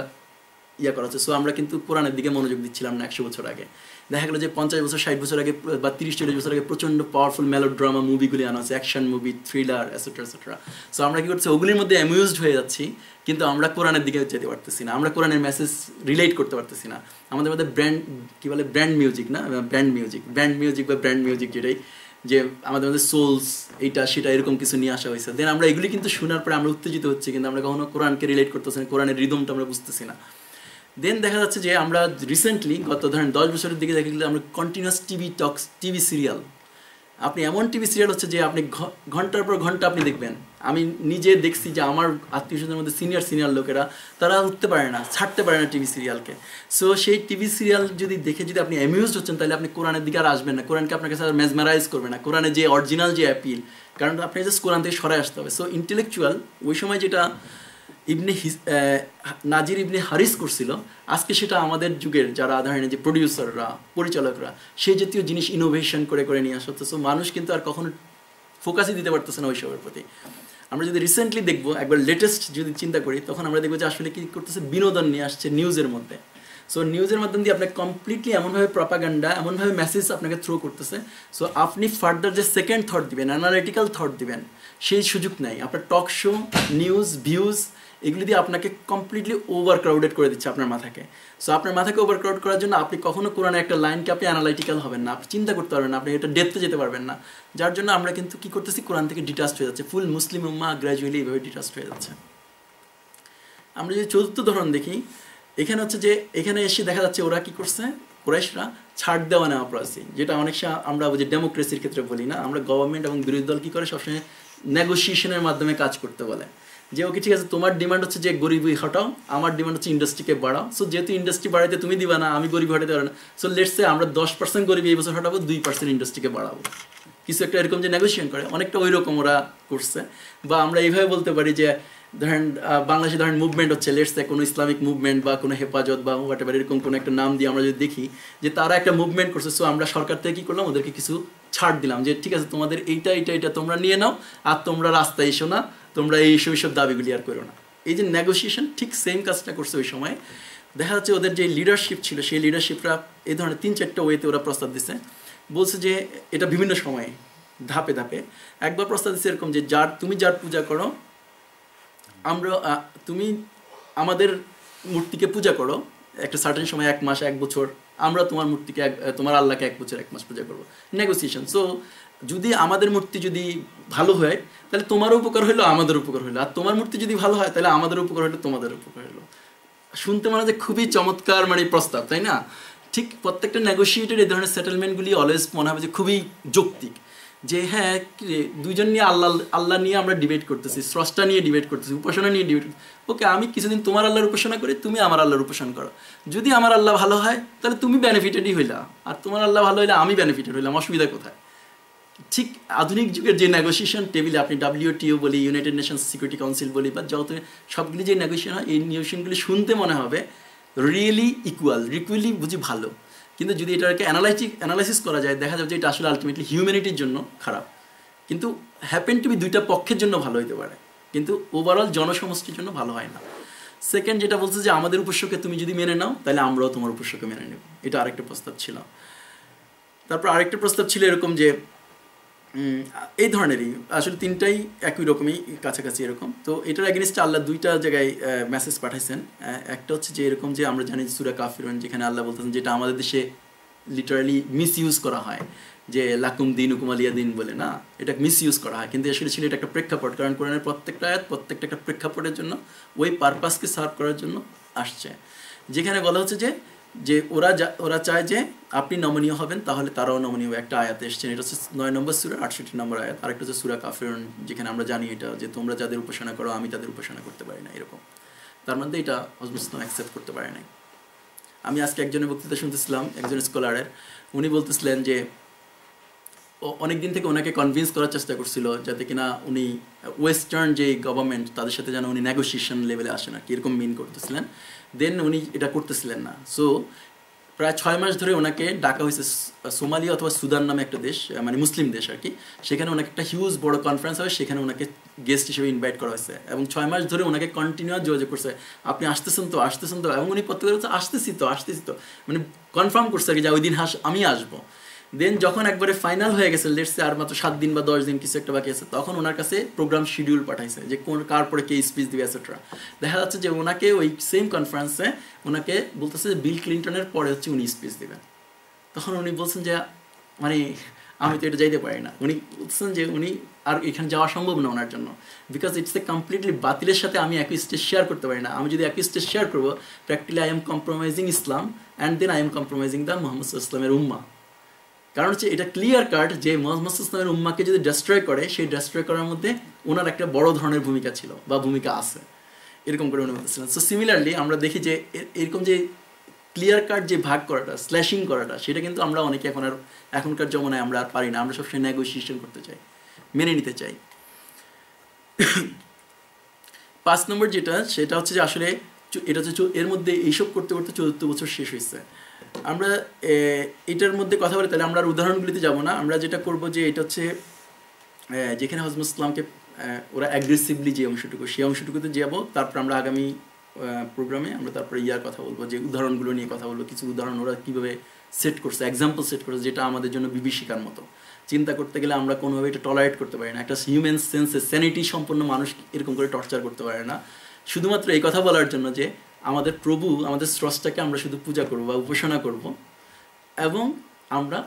ইয়া করা হচ্ছে। সো আমরা কিন্তু কোরআনের দিকে মনোযোগ দিচ্ছিলাম না 100 বছর আগে। দেখা গেলো যে 50 বছর 60 বছর আগে বা 30, 40 বছর আগে প্রচণ্ড পাওয়ারফুল মেলোড্রামা মুভিগুলি আনা হচ্ছে, action movie, thriller, etcetera etcetera. So আমরা কী করছি, ওগুলির মধ্যে অ্যামিউজড হয়ে যাচ্ছি, কিন্তু আমরা কোরআনের দিকে যেতে পারতেছি না, আমরা কোরআনের মেসেজ রিলেট করতে পারতেছি না। আমাদের মধ্যে ব্র্যান্ড কী বলে, ব্র্যান্ড মিউজিক না, ব্র্যান্ড মিউজিক বা ব্র্যান্ড মিউজিক, যেটাই যে আমাদের মধ্যে সোলস এইটা সেটা এরকম কিছু নিয়ে আসা হয়েছে। দেন আমরা এগুলি কিন্তু শোনার পরে আমরা উত্তেজিত হচ্ছি, কিন্তু আমরা কখনো কোরআনকে রিলেট করতেছি না, কোরআনের রিদমটা আমরা বুঝতেছি না। দেন দেখা যাচ্ছে যে আমরা রিসেন্টলি গত ধরেন 10 বছরের দিকে দেখা গেলে আমরা কন্টিনিউয়াস টিভি টক্স, টিভি সিরিয়াল, আপনি এমন টিভি সিরিয়াল হচ্ছে যে আপনি ঘন্টার পর ঘন্টা আপনি দেখবেন। আমি নিজে দেখছি যে আমার আত্মীয় স্বজনের মধ্যে সিনিয়র লোকেরা তারা উঠতে পারে না, ছাড়তে পারে না টিভি সিরিয়ালকে। সো সেই টিভি সিরিয়াল যদি দেখে যদি আপনি অ্যামিউজড হচ্ছেন, তাহলে আপনি কোরআনের দিকে আর আসবেন না, কোরআনকে আপনার কাছে আর মেজমারাইজ করবে না, কোরআনের যে অরিজিনাল যে অ্যাপিল, কারণ আপনি জাস্ট কোরআন থেকে সরে আসতে হবে। সো ইন্টেলেকচুয়াল ওই সময় যেটা নাজির ইবনে হারিস করছিল, আজকে সেটা আমাদের যুগের যারা ধরেন যে প্রডিউসাররা, পরিচালকরা সেই জাতীয় জিনিস ইনোভেশন করে করে নিয়ে আসতে। সো মানুষ কিন্তু আর কখনো ফোকাসই দিতে পারতেছে না ওইসবের প্রতি। আমরা যদি রিসেন্টলি দেখবো, একবার লেটেস্ট যদি চিন্তা করি, তখন আমরা দেখবো যে আসলে কী করতেছে, বিনোদন নিয়ে আসছে নিউজের মধ্যে। সো নিউজের মাধ্যম দিয়ে আপনাকে কমপ্লিটলি এমনভাবে প্রপাগান্ডা, এমনভাবে মেসেজ আপনাকে থ্রো করতেছে, সো আপনি ফার্দার যে সেকেন্ড থট দিবেন, অ্যানালিটিক্যাল থট দিবেন, সেই সুযোগ নাই। আপনার টক শো, নিউজ, ভিউজ এগুলি দিয়ে আপনাকে কমপ্লিটলি ওভার ক্রাউডেড করে দিচ্ছে আপনার মাথাকে। সো আপনার মাথাকে ওভার ক্রাউড করার জন্য আপনি কখনো কোরআনের একটা লাইনকে আপনি অ্যানালাইটিক্যাল হবেন না, আপনি চিন্তা করতে পারবেন না, আপনি এটা ডেপথে যেতে পারবেন না। যার জন্য আমরা কিন্তু কী করতেছি, কোরআন থেকে ডিটাচড হয়ে যাচ্ছে, ফুল মুসলিম উম্মাহ গ্র্যাজুয়ালি এইভাবে ডিটাচড হয়ে যাচ্ছে। আমরা যদি চতুর্থ ধরন দেখি, এখানে হচ্ছে যে এখানে এসে দেখা যাচ্ছে ওরা কী করছে, কুরাইশরা ছাড় দেওয়া নেওয়া পলিসি, যেটা অনেক আমরা যে ডেমোক্রেসির ক্ষেত্রে বলি না, আমরা গভর্নমেন্ট এবং বিরোধী দল কী করে সবসময় নেগোসিয়েশনের মাধ্যমে কাজ করতে বলে, যে ওকে ঠিক আছে তোমার ডিমান্ড হচ্ছে যে গরিবই হটাও, আমার ডিমান্ড হচ্ছে ইন্ডাস্ট্রিকে বাড়াও। সো যেহেতু ইন্ডাস্ট্রি বাড়াইতে তুমি দিবা না, আমি গরিব হটাতে পারো না, সো লেটস সে আমরা 10% গরিব এই বছর হটাবো, 2% ইন্ডাস্ট্রিকে বাড়াবো, কিছু একটা এরকম যে নেগোসিয়েশন করে, অনেকটা ওই রকম ওরা করছে। বা আমরা এইভাবে বলতে পারি যে ধরেন বাংলাদেশে ধরেন মুভমেন্ট হচ্ছে, লেটস সে কোনো ইসলামিক মুভমেন্ট বা কোনো হেফাজত বা হোয়াট এভার এরকম কোনো একটা নাম দিয়ে আমরা যদি দেখি যে তারা একটা মুভমেন্ট করছে, সো আমরা সরকার থেকে কী করলাম, ওদেরকে কিছু ছাড় দিলাম, যে ঠিক আছে তোমাদের এইটা তোমরা নিয়ে নাও, আর তোমরা রাস্তায় এসো না, তোমরা এইসব দাবিগুলি আর করো না। এই যে নেগোসিয়েশন, ঠিক সেম কাজটা করছে ওই সময়। দেখা যাচ্ছে ওদের যে লিডারশিপ ছিল, সেই লিডারশিপরা এই ধরনের 3-4টা ওয়েতে ওরা প্রস্তাব দিচ্ছে, বলছে যে এটা বিভিন্ন সময়ে ধাপে ধাপে। একবার প্রস্তাব দিচ্ছে এরকম যে তুমি যার পূজা করো, তুমি আমাদের মূর্তিকে পূজা করো একটা সার্টেন সময়, 1 মাস 1 বছর, আমরা তোমার মূর্তিকে তোমার আল্লাহকে 1 বছর 1 মাস পূজা করবো, নেগোসিয়েশন। সো যদি আমাদের মূর্তি যদি ভালো হয় তাহলে তোমারও উপকার হইলো, আমাদের উপকার হইলো, আর তোমার মূর্তি যদি ভালো হয় তাহলে আমাদের উপকার হইলো, তোমাদের উপকার হইলো। শুনতে মানে যে খুবই চমৎকার মানে প্রস্তাব, তাই না? ঠিক প্রত্যেকটা নেগোসিয়েটেড এই ধরনের সেটেলমেন্টগুলি অলওয়েজ মনে হবে যে খুবই যৌক্তিক, যে হ্যাঁ দুইজন নিয়ে আল্লাহ নিয়ে আমরা ডিবেট করতেছি, স্রষ্টা নিয়ে ডিবেট করতেছি, উপাসনা নিয়ে ডিবেট করতেছি। ওকে, আমি কিছুদিন তোমার আল্লাহর উপাসনা করি, তুমি আমার আল্লাহর উপাসনা করো, যদি আমার আল্লাহ ভালো হয় তাহলে তুমি বেনিফিটেডই হইলা, আর তোমার আল্লাহ ভালো হইলে আমি বেনিফিটেড হইলাম, অসুবিধা কোথায়? ঠিক আধুনিক যুগের যে নেগোসিয়েশন টেবিলে আপনি WTO বলি, ইউনাইটেড নেশনস সিকিউরিটি কাউন্সিল বলি, বা যত সবগুলি যে নেগোসিয়েশন হয়, এই নেগোসিয়েশনগুলি শুনতে মনে হবে রিয়েলি রিকুয়ালি বুঝি ভালো, কিন্তু যদি এটাকে অ্যানালাইসিস করা যায়, দেখা যাবে যে এটা আসলে আলটিমেটলি হিউম্যানিটির জন্য খারাপ, কিন্তু হ্যাপেন টু বি দুইটা পক্ষের জন্য ভালো হতে পারে, কিন্তু ওভারঅল জনসমষ্টির জন্য ভালো হয় না। সেকেন্ড যেটা বলছে যে আমাদের উপাস্যকে তুমি যদি মেনে নাও তাহলে আমরাও তোমার উপাস্যকে মেনে নেব, এটা আরেকটা প্রস্তাব ছিল। তারপর আরেকটা প্রস্তাব ছিল এরকম যে এই ধরনেরই আসলে তিনটাই একই রকমই কাছাকাছি এরকম। তো এটার এগেনস্টে আল্লাহ দুইটা জায়গায় মেসেজ পাঠাইছেন। একটা হচ্ছে যে এরকম যে আমরা জানি সূরা কাফিরুন, যেখানে আল্লাহ বলতেছেন, যেটা আমাদের দেশে লিটারালি মিস ইউজ করা হয়, যে লাকুম দিন হুকুম আলিয়া দিন বলে, না, এটা মিস ইউজ করা হয়, কিন্তু আসলে ছিল এটা একটা প্রেক্ষাপট, কারণ কোরআনের প্রত্যেকটা আয়াত প্রত্যেকটা একটা প্রেক্ষাপটের জন্য, ওই পারপাসকে সার্ভ করার জন্য আসছে। যেখানে বলা হচ্ছে যে যে ওরা চায় যে আপনি নমনীয় হবেন, তাহলে তারাও নমনীয়। একটা আয়াতে এসছেন, এটা হচ্ছে 9 নম্বর সূরা 68 নম্বর আয়াত। আরেকটা হচ্ছে সূরা কাফিরুন, যেখানে আমরা জানি এটা যে তোমরা যাদের উপাসনা করো আমি তাদের উপাসনা করতে পারি না, এরকম। তার মধ্যে এটা মুসলিম অ্যাকসেপ্ট করতে পারে নাই। আমি আজকে একজনের বক্তৃতা শুনতেছিলাম, একজন স্কলারের, উনি বলতেছিলেন যে অনেকদিন থেকে ওনাকে কনভিন্স করার চেষ্টা করছিল যাতে কিনা উনি ওয়েস্টার্ন যে গভর্নমেন্ট তাদের সাথে যেন উনি নেগোসিয়েশন লেভেলে আসেন আর কি, এরকম মিন করতেছিলেন। দেন উনি এটা করতেছিলেন না। সো প্রায় 6 মাস ধরে ওনাকে ডাকা হয়েছে সোমালিয়া অথবা সুদান নামে একটা দেশ, মানে মুসলিম দেশ আর কি। সেখানে ওনাকে একটা হিউজ বড় কনফারেন্স হয়, সেখানে ওনাকে গেস্ট হিসেবে ইনভাইট করা হয়েছে, এবং 6 মাস ধরে ওনাকে কন্টিনিউয়াস যোগাযোগ করছে, আপনি আসতেছেন তো, আসতেছেন তো, এবং উনি প্রত্যেক বলছে আসতেছি তো, আসতেছি তো, মানে কনফার্ম করছে আর কি যে ওই দিন আমি আসবো। দেন যখন একবারে ফাইনাল হয়ে গেছে, লেটসে আর মাত্র 7 দিন বা 10 দিন কিছু একটা বাকি আছে, তখন ওনার কাছে প্রোগ্রাম শিডিউল পাঠাইছে যে কোন কার পরে কে স্পিচ দিবে এটসেট্রা। দেখা যাচ্ছে যে ওনাকে ওই সেম কনফারেন্সে ওনাকে বলতেছে যে বিল ক্লিন্টনের পরে হচ্ছে উনি স্পিচ দিবেন। তখন উনি বলছেন যে মানে আমি তো এটা যাইতে পারি না। উনি বলছেন যে উনি আর এখানে যাওয়া সম্ভব না ওনার জন্য, বিকজ ইটস এ কমপ্লিটলি বাতিলের সাথে আমি একই স্টেজ শেয়ার করতে পারি না। আমি যদি একই স্টেজ শেয়ার করবো, practically I am compromising Islam and then I am compromising the Mohammad ইসলামের উম্মা। কারণ হচ্ছে এটা ক্লিয়ার কাট যে মোহাম্মদ ইসলামের উম্মাকে যদি ডেস্ট্রয় করে, সেই ডেস্ট্রয় করার মধ্যে ওনার একটা বড় ধরনের ভূমিকা ছিল বা ভূমিকা আছে, এরকম করে উনি বলতেছিলেন। সো সিমিলারলি আমরা দেখি যে এরকম যে ক্লিয়ার কাট যে ভাগ করাটা, স্ল্যাশিং করাটা, সেটা কিন্তু আমরা অনেকে এখনকার জমানায় আমরা আর পারি না। আমরা সবসময় নেগোসিয়েশন করতে চাই, মেনে নিতে চাই। 5 নম্বর যেটা, সেটা হচ্ছে যে আসলে এটা হচ্ছে এর মধ্যে এইসব করতে করতে চতুর্থ বছর শেষ হয়েছে। আমরা এটার মধ্যে কথা বলি, তাহলে আমরা আর উদাহরণগুলিতে যাব না। আমরা যেটা করব যে এটা হচ্ছে যেখানে হজরত ইসলামকে ওরা অ্যাগ্রেসিভলি যে অংশটুকু, সেই অংশটুকুতে যাব। তারপর আমরা আগামী প্রোগ্রামে আমরা তারপরে কথা বলবো, যে উদাহরণগুলো নিয়ে কথা বলবো, কিছু উদাহরণ ওরা কীভাবে সেট করছে, এক্সাম্পল সেট করছে, যেটা আমাদের জন্য বিভীষিকার মতো। চিন্তা করতে গেলে আমরা কোনোভাবে এটা টলারেট করতে পারি না। একটা হিউম্যান সেন্সে স্যানিটি সম্পন্ন মানুষ এরকম করে টর্চার করতে পারে না, শুধুমাত্র এই কথা বলার জন্য যে আমাদের প্রভু, আমাদের স্রষ্টাকে আমরা শুধু পূজা করবো বা উপাসনা করব, এবং আমরা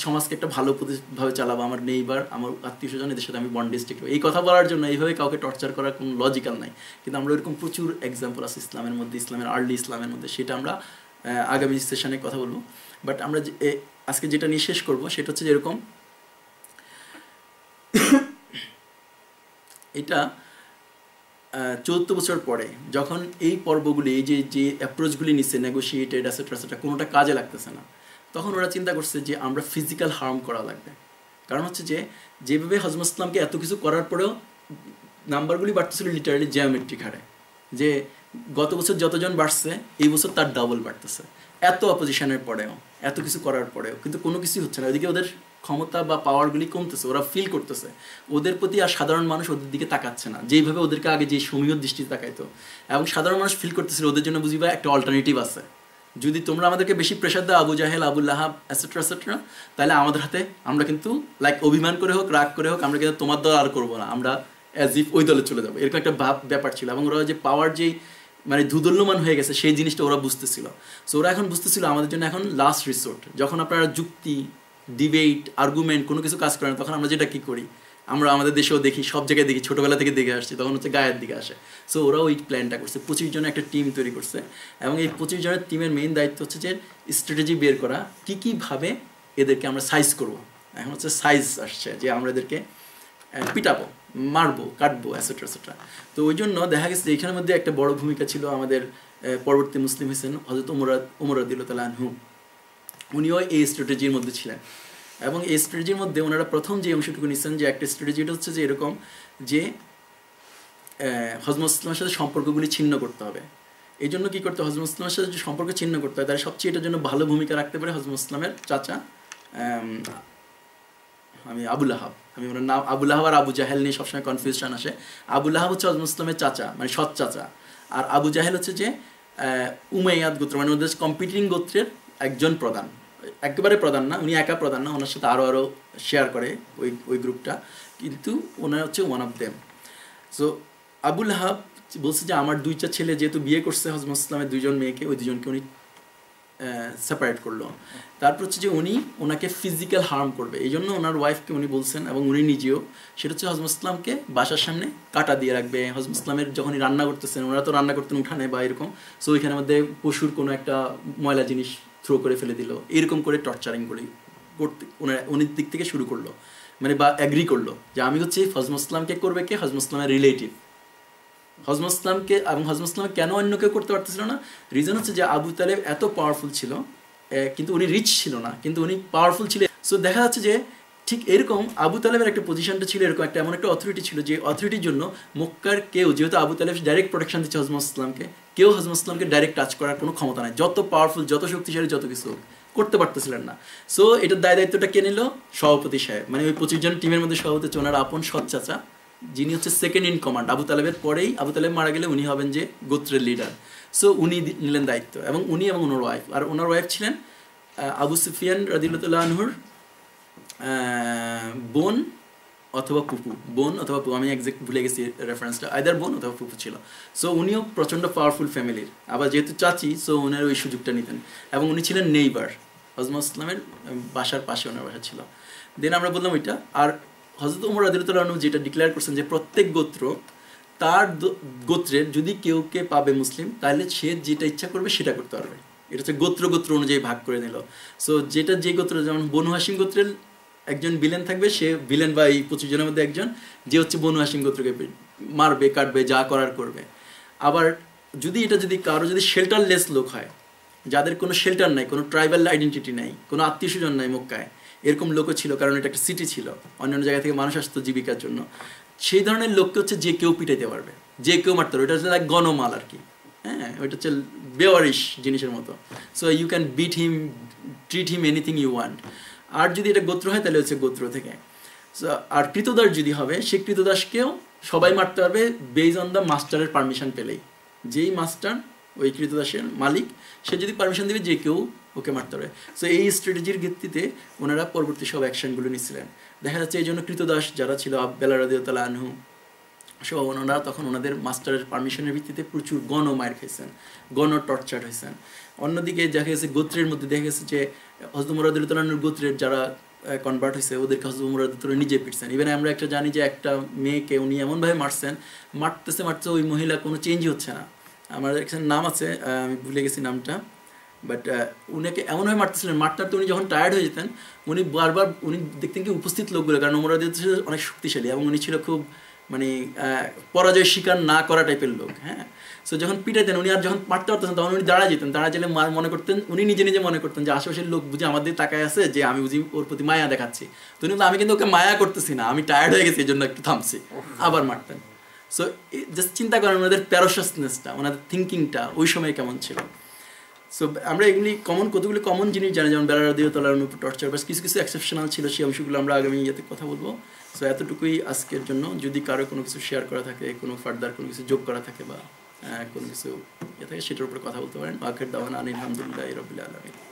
সমাজকে একটা ভালোভাবে চালাবো, আমার নেইবার, আমার আত্মীয় স্বজন, এদের সাথে আমি বন্ডেজ ঠিক করবো। এই কথা বলার জন্য এইভাবে কাউকে টর্চার করার কোনো লজিক্যাল নাই। কিন্তু আমরা এরকম প্রচুর এক্সাম্পল আছে ইসলামের মধ্যে, ইসলামের আর্লি ইসলামের মধ্যে, সেটা আমরা আগামী সেশনে কথা বলবো। বাট আমরা আজকে যেটা নিয়ে শেষ করবো সেটা হচ্ছে যেরকম এটা 14 বছর পরে যখন এই পর্বগুলি, এই যে অ্যাপ্রোচগুলি নিচ্ছে, নেগোসিয়েটেড এটসেট্রা, কোনোটা কাজে লাগতেছে না, তখন ওরা চিন্তা করছে যে আমরা ফিজিক্যাল হার্ম করা লাগবে। কারণ হচ্ছে যে যেভাবে হজরত ইসলামকে এত কিছু করার পরেও নাম্বারগুলি বাড়তেছিল লিটারালি জিওমেট্রিক হারে, যে গত বছর যতজন বাড়ছে এই বছর তার ডাবল বাড়তেছে, এত অপোজিশনের পরেও, এত কিছু করার পরেও, কিন্তু কোনো কিছুই হচ্ছে না। ওইদিকে ওদের ক্ষমতা বা পাওয়ারগুলি কমতেছে, ওরা ফিল করতেছে ওদের প্রতি আর সাধারণ মানুষ ওদের দিকে তাকাচ্ছে না যেইভাবে ওদেরকে আগে যে সমীহ দৃষ্টিতে তাকাইতো। এবং সাধারণ মানুষ ফিল করতেছিল ওদের জন্য বুঝিবা একটা অল্টারনেটিভ আছে, যদি তোমরা আমাদেরকে বেশি প্রেশার দাও, আবু জাহেল, আবুল লাহাব এটসেট্রা, তাহলে আমাদের হাতে আমরা কিন্তু লাইক অভিমান করে হোক, রাগ করে হোক, আমরা কিন্তু তোমার দল আর করবো না, আমরা অ্যাজ ইফ ওই দলে চলে যাবো, এরকম একটা ব্যাপার ছিল। এবং ওরা যে পাওয়ার যেই মানে ধুদল্যমান হয়ে গেছে, সেই জিনিসটা ওরা বুঝতেছিল। সো ওরা এখন বুঝতেছিল আমাদের জন্য এখন লাস্ট রিসোর্ট, যখন আপনারা যুক্তি, ডিবেট, আর্গুমেন্ট কোনো কিছু কাজ করেন, তখন আমরা যেটা কী করি, আমরা আমাদের দেশেও দেখি, সব জায়গায় দেখি, ছোটোবেলা থেকে দেখে আসছি, তখন হচ্ছে গায়ের দিকে আসে। সো ওরা ওই প্ল্যানটা করছে, 25 জনের একটা টিম তৈরি করছে, এবং এই 25 জনের টিমের মেইন দায়িত্ব হচ্ছে যে স্ট্র্যাটেজি বের করা, কীভাবে এদেরকে আমরা সাইজ করবো। এখন হচ্ছে সাইজ আসছে যে আমরা এদেরকে পিটাবো, মারবো, কাটবো এটসেট্রা। তো ওই জন্য দেখা গেছে যে এখানের মধ্যে একটা বড় ভূমিকা ছিল আমাদের পরবর্তী মুসলিম হয়েছেন হযরত ওমর রাদিয়াল্লাহু তাআলা আনহু। উনিও এই স্ট্র্যাটেজির মধ্যে ছিলেন, এবং এই স্ট্র্যাটেজির মধ্যে ওনারা প্রথম যে অংশটুকু নিচ্ছেন, যে একটা স্ট্র্যাটেজিটা হচ্ছে যে এরকম যে হযরত ইসলামের সাথে সম্পর্কগুলি ছিন্ন করতে হবে। এই জন্য কী করতে, হযরত ইসলামের সাথে যে সম্পর্ক ছিন্ন করতে হয়, তার সবচেয়ে এটার জন্য ভালো ভূমিকা রাখতে পারে হযরত ইসলামের চাচা আবুল লাহাব। আমি ওনার নাম আবুল লাহাব আর আবু জাহেল নিয়ে সবসময় কনফিউশন আসে। আবুল লাহাব হচ্ছে হযরত ইসলামের চাচা, মানে সৎ চাচা, আর আবু জাহেল হচ্ছে যে উমাইয়াদ গোত্র, মানে ওদের কম্পিটিং গোত্রের একজন প্রধান, একেবারে প্রধান না, উনি একা প্রধান না, ওনার সাথে আরও শেয়ার করে ওই গ্রুপটা, কিন্তু ওনার হচ্ছে one of them. So Abul আহাব বলছে যে আমার 2টা ছেলে যেহেতু বিয়ে করছে হজরত ইসলামের 2জন মেয়েকে, ওই 2জনকে উনি সেপারেট করলো। তারপর হচ্ছে যে উনি ওনাকে ফিজিক্যাল হার্ম করবে, এই জন্য ওনার ওয়াইফকে উনি বলছেন, এবং উনি নিজেও, সেটা হচ্ছে হজরত ইসলামকে বাসার সামনে কাটা দিয়ে রাখবে। হজরত ইসলামের যখনই রান্না করতেছেন, ওনারা তো রান্না করতেন উঠানে বা এরকম, সো ওইখানের মধ্যে পশুর কোনো একটা ময়লা জিনিস থ্রো করে ফেলে দিল, এরকম করে টর্চারিং করে করতে উনির দিক থেকে শুরু করলো, মানে বা অ্যাগ্রি করলো যে আমি হচ্ছে হজরত ইসলামকে করবে কে, হজরত ইসলামের রিলেটিভ হজরত ইসলামকে। এবং হজরত ইসলাম কেন অন্য কেউ করতে পারতেছিল না, রিজন হচ্ছে যে আবু তালেব এত পাওয়ারফুল ছিল, কিন্তু উনি রিচ ছিল না, কিন্তু উনি পাওয়ারফুল ছিল। সো দেখা যাচ্ছে যে ঠিক এরকম আবু তালেবের একটা পজিশনটা ছিল এরকম, একটা এমন একটা অথরিটি ছিল যে অথরিটির জন্য মক্কার কেউ, যেহেতু আবু তালেব ডাইরেক্ট প্রোটেকশন দিচ্ছে হজরত ইসলামকে, কেউ হজরত ইসলামকে ডাইরেক্ট টাচ করার কোনো ক্ষমতা নাই, যত পাওয়ারফুল, যত শক্তিশালী, যত কিছু করতে পারতেছিলেন না। সো এটার দায়িত্বটা কে নিল, সভাপতি সাহেব, মানে ওই 25 জন টিমের মধ্যে সভাপতি হচ্ছে ওনার আপন সৎ চাচা, যিনি হচ্ছে সেকেন্ড ইন কমান্ড। আবু তালেবের পরেই, আবু তালেব মারা গেলে উনি হবেন যে গোত্রের লিডার। সো উনি নিলেন দায়িত্ব, এবং উনি এবং ওনার ওয়াইফ, আর ওনার ওয়াইফ ছিলেন আবু সুফিয়ান রাদিয়াল্লাহু আনহুর বোন অথবা ফুফু, বোন অথবা ফুফু, আমি একজ্যাক্ট ভুলে গেছি রেফারেন্সটা, আইদার বোন অথবা ফুফু ছিল। সো উনিও প্রচণ্ড পাওয়ারফুল ফ্যামিলির, আবার যেহেতু চাচি, সো ওনার ওই সুযোগটা নিতেন, এবং উনি ছিলেন নেইবার, হজরত ইসলামের বাসার পাশে ওনার বাসা ছিল। দেন আমরা বললাম ওইটা। আর হজরত ওমর রাদিয়াল্লাহু আনহু যেটা ডিক্লেয়ার করছেন যে প্রত্যেক গোত্র, তার গোত্রের যদি কেউকে পাবে মুসলিম, তাহলে সে যেটা ইচ্ছা করবে সেটা করতে পারবে। এটা হচ্ছে গোত্র গোত্র অনুযায়ী ভাগ করে নিল। সো যেটা যে গোত্র, যেমন বনু হাশিম গোত্রের একজন ভিলেন থাকবে, সে ভিলেন বা এই 25 জনের মধ্যে একজন, যে হচ্ছে বনু হাশিম গোত্রকে মারবে, কাটবে, যা করার করবে। আবার যদি এটা যদি কারো যদি শেল্টারলেস লোক হয়, যাদের কোনো শেল্টার নাই, কোনো ট্রাইবাল আইডেন্টিটি নাই, কোনো আত্মীয় স্বজন নাই মক্কায়, এরকম লোকও ছিল, কারণ এটা একটা সিটি ছিল, অন্যান্য জায়গা থেকে মানুষ আসতো জীবিকার জন্য, সেই ধরনের লোককে হচ্ছে যে কেউ পিটাইতে পারবে, যে কেউ মারতে পারবে। এটা হচ্ছে লাইক গণমাল আর কি, হ্যাঁ, ওইটা হচ্ছে বেওয়ারিশ জিনিসের মতো। So you can beat him, treat him anything you want. আর যদি এটা গোত্র হয় তাহলে হচ্ছে গোত্র থেকে। আর কৃতদাস যদি হবে, সেই কৃতদাসকেও সবাই মারতে পারবে বেজ অন দ্য মাস্টারের পারমিশন পেলেই। যেই মাস্টার ওই কৃতদাসের মালিক, সে যদি পারমিশন দেবে, যে কেউ ওকে মারতে পারবে। সো এই স্ট্র্যাটেজির ভিত্তিতে ওনারা পরবর্তী সব অ্যাকশনগুলো নিচ্ছিলেন। দেখা যাচ্ছে এই জন্য কৃতদাস যারা ছিল, বেলাল রাদিয়াল্লাহু আনহু সব, ওনারা তখন ওনাদের মাস্টারের পারমিশনের ভিত্তিতে প্রচুর মায়ের খেয়েছেন, টর্চার হয়েছেন। অন্যদিকে দেখা গেছে গোত্রের মধ্যে দেখা গেছে যে হযরত ওমর রাদিয়াল্লাহু আনহুর গোত্রের যারা কনভার্ট হয়েছে, ওদেরকে হযরত ওমর রাদিয়াল্লাহু আনহু নিজে পিটছেন। ইভেন আমরা একটা জানি যে একটা মেয়েকে উনি এমনভাবে মারছেন, মারতে ওই মহিলা কোনো চেঞ্জই হচ্ছে না। আমাদের এখানে নাম আছে, আমি ভুলে গেছি নামটা, বাট উনাকে এমনভাবে মারতেছিলেন, মারতে উনি যখন টায়ার্ড হয়ে যেতেন, উনি বারবার উনি দেখতেন কি উপস্থিত লোকগুলো, কারণ ওমর রাদিয়াল্লাহু আনহু অনেক শক্তিশালী এবং উনি ছিল খুব মানে পরাজয় স্বীকার না করা টাইপের লোক, হ্যাঁ। সো যখন পিটাইতেন, উনি আর যখন মারতে পারতেন, তখন উনি দাঁড়া যেতেন, দাঁড়া গেলে মনে করতেন, উনি নিজে নিজে মনে করতেন যে আশেপাশের লোক বুঝি আমাদের তাকায় আছে, যে আমি বুঝি ওর প্রতি মায়া দেখাচ্ছি। তো আমি কিন্তু ওকে মায়া করতেছি না, আমি টায়ার্ড হয়ে গেছি, এই জন্য একটু থামছি, আবার মারতেন। সো জাস্ট চিন্তা করেন ওনাদের প্যারোসাসনেসটা, ওনাদের থিঙ্কিংটা ওই সময় কেমন ছিল। সো আমরা এগুলি কতগুলি কমন জিনিস জানি, যেমন বেলাল রাদিয়াল্লাহু আনহুর উপর টর্চার, বাস কিছু কিছু এক্সেপশনাল ছিল, সেই অংশগুলো আমরা আগামী ইয়েতে কথা বলবো। সো এতটুকুই আজকের জন্য। যদি কারো কোনো কিছু শেয়ার করা থাকে, কোনো ফার্দার কোনো কিছু যোগ করা থাকে, বা কোনো কিছু ইয়ে থাকে, সেটার উপরে কথা বলতে পারেন। আখির দাওয়ানা আলহামদুলিল্লাহি রাব্বিল আলামিন।